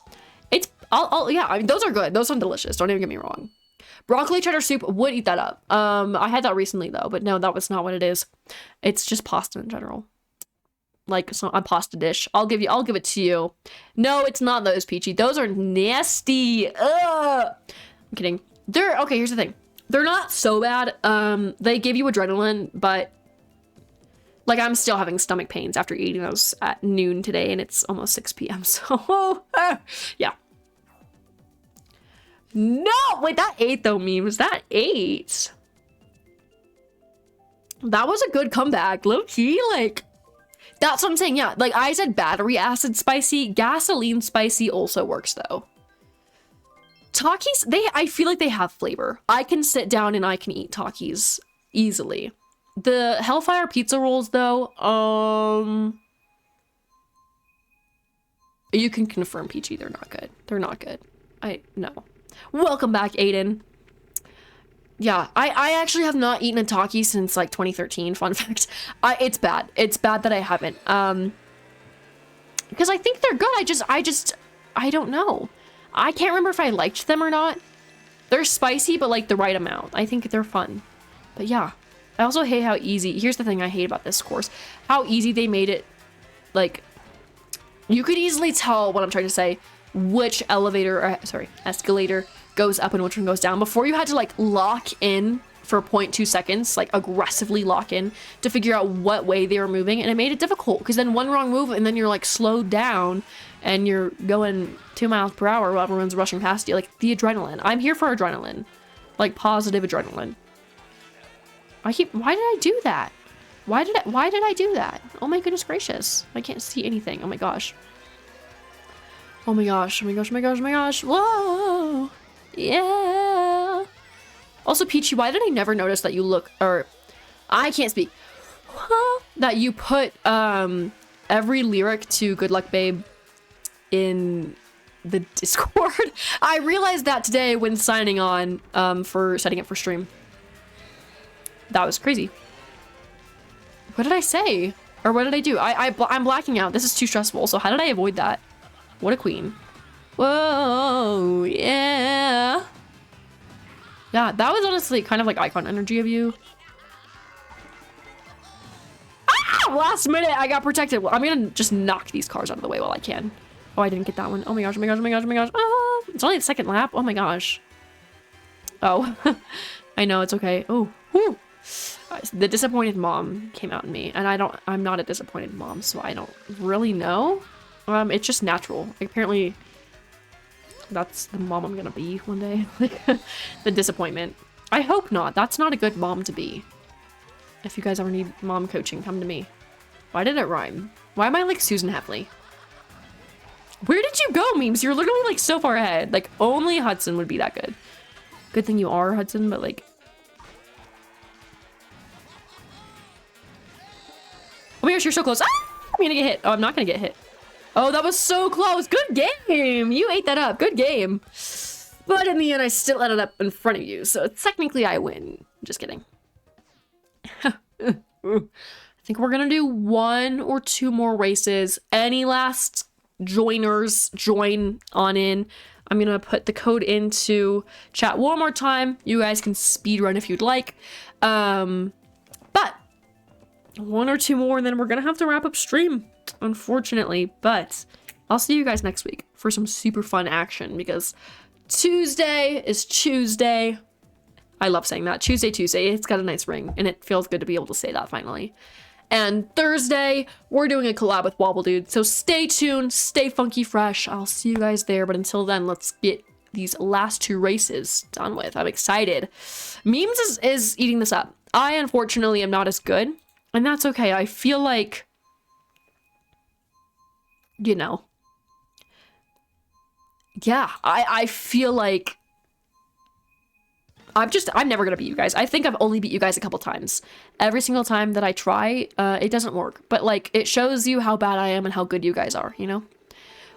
Yeah, I mean, those are good. Those are delicious. Don't even get me wrong. Broccoli cheddar soup, would eat that up. I had that recently though, but no, that was not what it is. It's just pasta in general. Like a pasta dish. I'll give it to you. No, it's not those, Peachy. Those are nasty. Ugh. I'm kidding. Okay, here's the thing. They're not so bad. They give you adrenaline, but like I'm still having stomach pains after eating those at noon today, and it's almost 6 p.m. So yeah. No, wait, that 8 though, memes. That 8. That was a good comeback. Low key, like. That's what I'm saying, yeah. Like, I said battery acid spicy. Gasoline spicy also works, though. Takis, I feel like they have flavor. I can sit down and I can eat Takis easily. The Hellfire pizza rolls, though, you can confirm, Peachy, they're not good. They're not good. No. Welcome back, Aiden. Yeah, I actually have not eaten a Taki since like 2013. Fun fact. It's bad. It's bad that I haven't. Because I think they're good. I don't know. I can't remember if I liked them or not. They're spicy, but like the right amount. I think they're fun. But yeah, I also hate how easy. Here's the thing I hate about this course: how easy they made it. Like, you could easily tell what I'm trying to say. Which escalator goes up and which one goes down before you had to like lock in for 0.2 seconds, like aggressively lock in to figure out what way they were moving, and it made it difficult because then one wrong move and then you're like slowed down and you're going 2 miles per hour while everyone's rushing past you. Like the adrenaline. I'm here for adrenaline, like positive adrenaline. Why did I do that? Why did I do that? Oh my goodness gracious. I can't see anything. Oh my gosh. Oh my gosh. Oh my gosh. Oh my gosh. Oh my gosh. Whoa. Yeah. Also, Peachy, why did I never notice that you look, or I can't speak, that you put every lyric to Good Luck Babe in the Discord? I realized that today when signing on for setting it for stream. That was crazy. What did I say? Or what did I do? I'm blacking out. This is too stressful. So how did I avoid that? What a queen. Whoa, yeah. Yeah, that was honestly kind of like icon energy of you. Ah! Last minute, I got protected. Well, I'm gonna just knock these cars out of the way while I can. Oh, I didn't get that one. Oh my gosh, oh my gosh, oh my gosh, oh my gosh. Ah, it's only the second lap. Oh my gosh. Oh, I know, it's okay. Oh, whew. The disappointed mom came out in me, and I'm not a disappointed mom, so I don't really know. It's just natural. Apparently, that's the mom I'm gonna be one day. The disappointment. I hope not. That's not a good mom to be. If you guys ever need mom coaching, come to me. Why did it rhyme? Why am I like Susan Heffley? Where did you go, memes? You're literally like so far ahead. Like only Hudson would be that good. Good thing you are Hudson, but like. Oh my gosh, you're so close. Ah! I'm gonna get hit. Oh, I'm not gonna get hit. Oh, that was so close. Good game. You ate that up. Good game. But in the end, I still ended up in front of you. So technically I win. Just kidding. I think we're going to do 1 or 2 more races. Any last joiners, join on in. I'm going to put the code into chat one more time. You guys can speed run if you'd like. But 1 or 2 more, and then we're going to have to wrap up stream. Unfortunately, but I'll see you guys next week for some super fun action because Tuesday is Tuesday. I love saying that. Tuesday. It's got a nice ring and it feels good to be able to say that finally. And Thursday, we're doing a collab with Wobble Dude. So stay tuned, stay funky fresh. I'll see you guys there. But until then, let's get these last 2 races done with. I'm excited. Memes is eating this up. I unfortunately am not as good, and that's okay. I feel like, you know, yeah, I feel like I'm never gonna beat you guys. I think I've only beat you guys a couple times. Every single time that I try, it doesn't work. But like, it shows you how bad I am and how good you guys are, you know?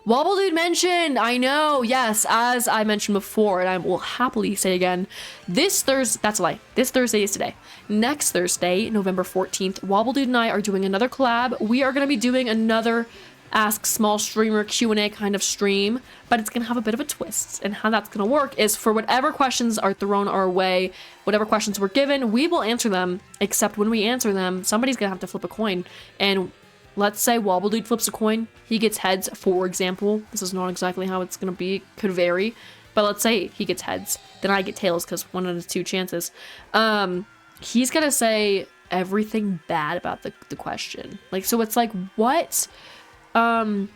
Wobble Dude mentioned, I know, yes, as I mentioned before, and I will happily say again, this Thursday, that's a lie, this Thursday is today. Next Thursday, November 14th, Wobble Dude and I are doing another collab. We are gonna be doing another Ask Small Streamer Q&A kind of stream, but it's gonna have a bit of a twist. And how that's gonna work is for whatever questions are thrown our way, whatever questions we're given, we will answer them, except when we answer them, somebody's gonna have to flip a coin. And let's say Wobble Dude flips a coin, he gets heads, for example. This is not exactly how it's gonna be, could vary, but let's say he gets heads, then I get tails because 1 out of 2 chances. He's gonna say everything bad about the question. Like, so it's like, what? An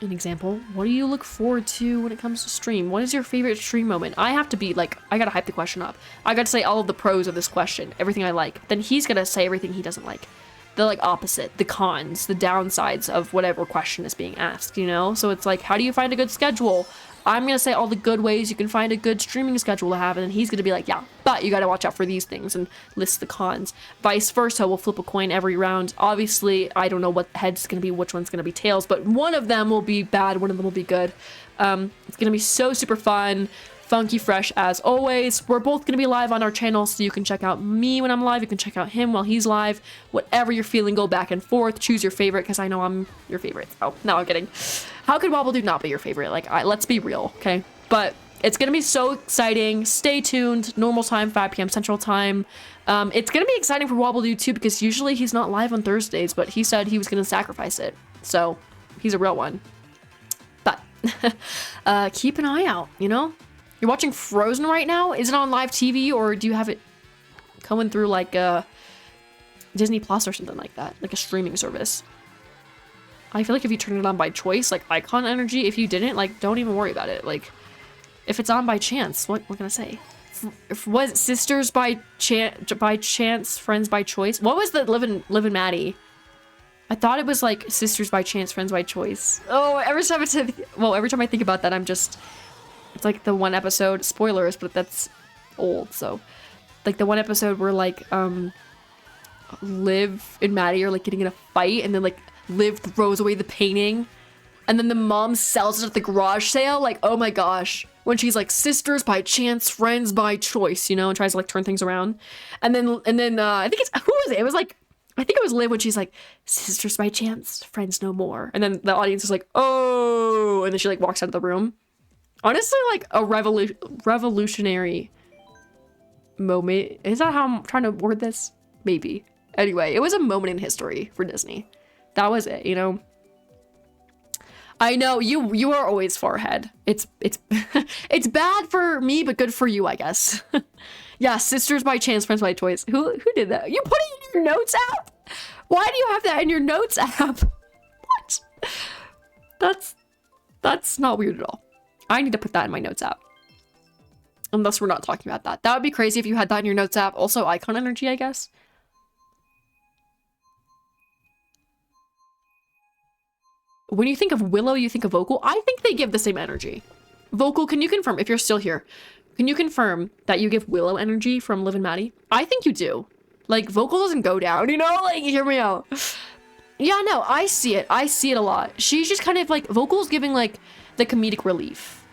example, what do you look forward to when it comes to stream? What is your favorite stream moment? I have to be like, I gotta hype the question up. I gotta say all of the pros of this question, everything I like. Then he's gonna say everything he doesn't like. the like opposite, the cons, the downsides of whatever question is being asked, you know? So it's like, how do you find a good schedule? I'm gonna say all the good ways you can find a good streaming schedule to have, and then he's gonna be like, yeah, but you gotta watch out for these things and list the cons. Vice versa, we'll flip a coin every round. Obviously, I don't know what head's gonna be, which one's gonna be tails, but one of them will be bad, one of them will be good. It's gonna be so super fun, funky fresh as always. We're both gonna be live on our channel, so you can check out me when I'm live, you can check out him while he's live. Whatever you're feeling, go back and forth, choose your favorite, because I know I'm your favorite. Oh, no, I'm kidding. How could Wobble Dude not be your favorite? Like, let's be real, okay? But it's gonna be so exciting. Stay tuned. Normal time, 5 p.m. Central Time. It's gonna be exciting for Wobble Dude too, because usually he's not live on Thursdays, but he said he was gonna sacrifice it. So he's a real one. But keep an eye out, you know? You're watching Frozen right now? Is it on live TV, or do you have it coming through like Disney Plus or something like that? Like a streaming service? I feel like if you turn it on by choice, like icon energy, if you didn't, like, don't even worry about it. Like, if it's on by chance, what can I say? Was it sisters by chance, friends by choice? What was the Live and Maddie? I thought it was like sisters by chance, friends by choice. Oh, every time I think about that, I'm just, it's like the one episode, spoilers, but that's old, so. Like the one episode where like, Liv and Maddie are like getting in a fight, and then like, Liv throws away the painting, and then the mom sells it at the garage sale. Like, oh my gosh, when she's like sisters by chance, friends by choice, you know, and tries to like turn things around. And then I think it's, who was it? It was like, I think it was Liv when she's like, sisters by chance, friends no more. And then the audience is like, oh, and then she like walks out of the room. Honestly, like a revolutionary moment. Is that how I'm trying to word this? Maybe. Anyway, it was a moment in history for Disney. That was it, you know? I know, you are always far ahead. It's it's bad for me, but good for you, I guess. Yeah, sisters by chance, friends by choice. Who did that? You put it in your notes app? Why do you have that in your notes app? What? That's not weird at all. I need to put that in my notes app. Unless we're not talking about that. That would be crazy if you had that in your notes app. Also, icon energy, I guess. When you think of Willow, you think of Vocal. I think they give the same energy. Vocal, can you confirm, if you're still here, can you confirm that you give Willow energy from Liv and Maddie? I think you do. Like, Vocal doesn't go down, you know? Like, hear me out. Yeah, no, I see it. I see it a lot. She's just kind of like, Vocal's giving like the comedic relief.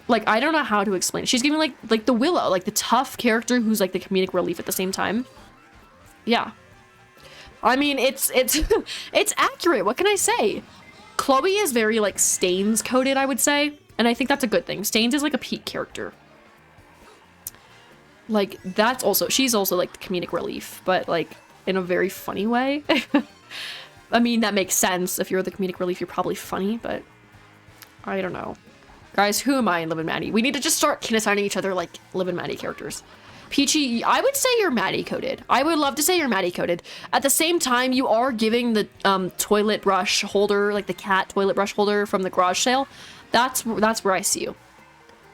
Like, I don't know how to explain it. She's giving like the Willow, like the tough character who's like the comedic relief at the same time. Yeah. I mean, it's it's accurate. What can I say? Chloe is very, like, Stains coded, I would say. And I think that's a good thing. Stains is, like, a peak character. Like, that's also... She's also, like, the comedic relief. But, like, in a very funny way. I mean, that makes sense. If you're the comedic relief, you're probably funny. But, I don't know. Guys, who am I in Liv and Maddie? We need to just start assigning each other, like, Liv and Maddie characters. Peachy, I would say you're Maddie coded. I would love to say you're Maddie coded. At the same time, you are giving the toilet brush holder, like the cat toilet brush holder from the garage sale. That's where I see you.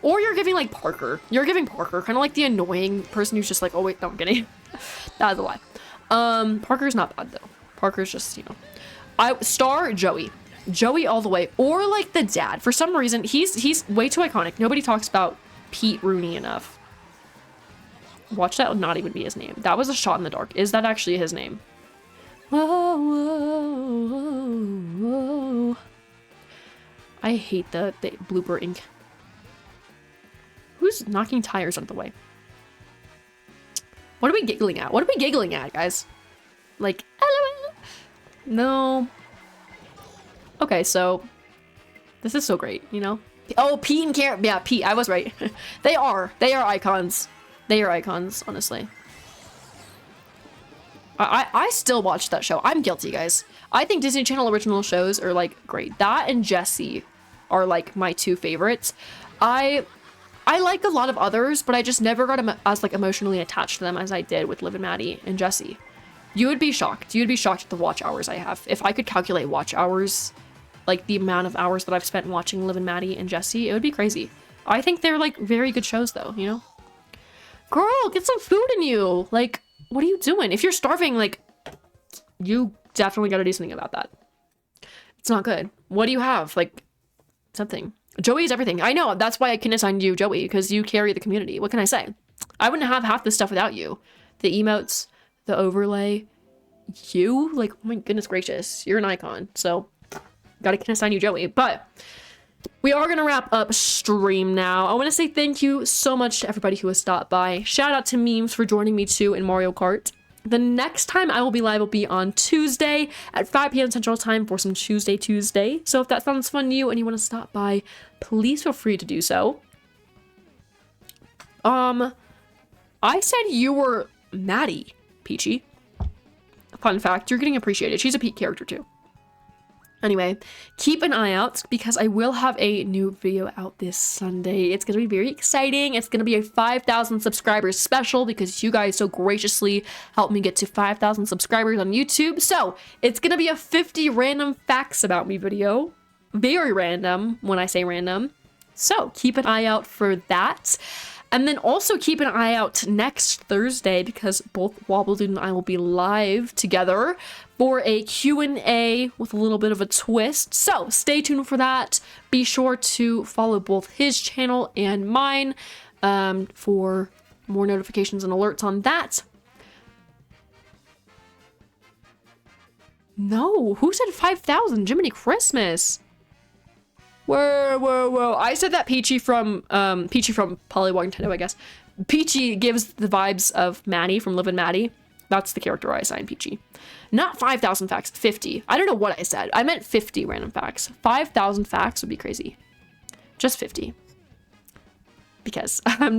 Or you're giving like Parker. You're giving Parker, kind of like the annoying person who's just like, oh wait, no, I'm kidding. That was a lie. Parker's not bad though. Parker's just, you know. Star Joey. Joey all the way. Or like the dad. For some reason, he's way too iconic. Nobody talks about Pete Rooney enough. Watch that not even be his name. That was a shot in the dark. Is that actually his name? Whoa, whoa, whoa, whoa. I hate the blooper ink. Who's knocking tires out of the way? What are we giggling at? What are we giggling at, guys? Like, LOL. No. Okay, so this is so great, you know? Oh, Pete and Karen. Yeah, Pete. I was right. They are icons. They are icons, honestly. I still watch that show. I'm guilty, guys. I think Disney Channel original shows are, like, great. That and Jessie are, like, my two favorites. I like a lot of others, but I just never got as, like, emotionally attached to them as I did with Liv and Maddie and Jessie. You would be shocked. You'd be shocked at the watch hours I have. If I could calculate watch hours, like, the amount of hours that I've spent watching Liv and Maddie and Jessie, it would be crazy. I think they're, like, very good shows, though, you know? Girl, get some food in you. Like, what are you doing? If you're starving, like, You definitely got to do something about that. It's not good. What do you have? Like, something. Joey is everything. I know. That's why I can assign you Joey, because you carry the community. What can I say? I wouldn't have half this stuff without you. The emotes, the overlay, you, like, oh my goodness gracious, you're an icon. So, gotta can assign you Joey. But we are gonna wrap up stream now. I want to say thank you so much to everybody who has stopped by. Shout out to Memes for joining me too in Mario Kart. The next time I will be live will be on Tuesday at 5 p.m. Central Time for some Tuesday. So if that sounds fun to you and you want to stop by, please feel free to do so. I said you were Maddie, Peachy. Fun fact, you're getting appreciated. She's a Pete character too. Anyway, keep an eye out because I will have a new video out this Sunday. It's going to be very exciting. It's going to be a 5,000 subscribers special because you guys so graciously helped me get to 5,000 subscribers on YouTube. So it's going to be a 50 random facts about me video. Very random when I say random. So keep an eye out for that. And then also keep an eye out next Thursday because both Wobble Dude and I will be live together for a Q&A with a little bit of a twist. So stay tuned for that. Be sure to follow both his channel and mine for more notifications and alerts on that. No, who said 5,000? Jiminy Christmas. Whoa. I said that Peachy from Polywog Nintendo, I guess. Peachy gives the vibes of Maddie from Live and Maddie. That's the character I assigned Peachy. Not 5,000 facts, 50. I don't know what I said. I meant 50 random facts. 5,000 facts would be crazy. Just 50. Because I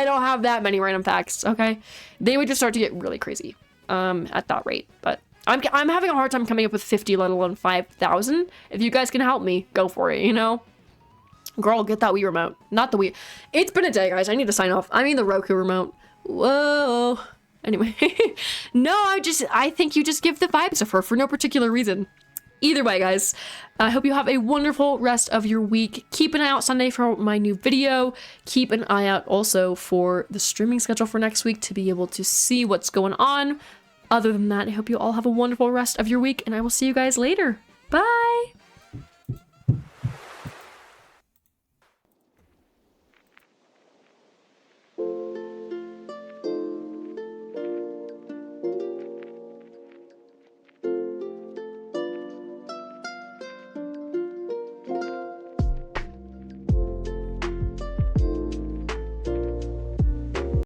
don't have that many random facts, okay? They would just start to get really crazy at that rate. But I'm having a hard time coming up with 50, let alone 5,000. If you guys can help me, go for it, you know? Girl, get that Wii remote. Not the Wii. It's been a day, guys. I need to sign off. I mean the Roku remote. Whoa. Anyway. No, I think you just give the vibes of her for no particular reason. Either way, guys, I hope you have a wonderful rest of your week. Keep an eye out Sunday for my new video. Keep an eye out also for the streaming schedule for next week to be able to see what's going on. Other than that, I hope you all have a wonderful rest of your week, and I will see you guys later. Bye!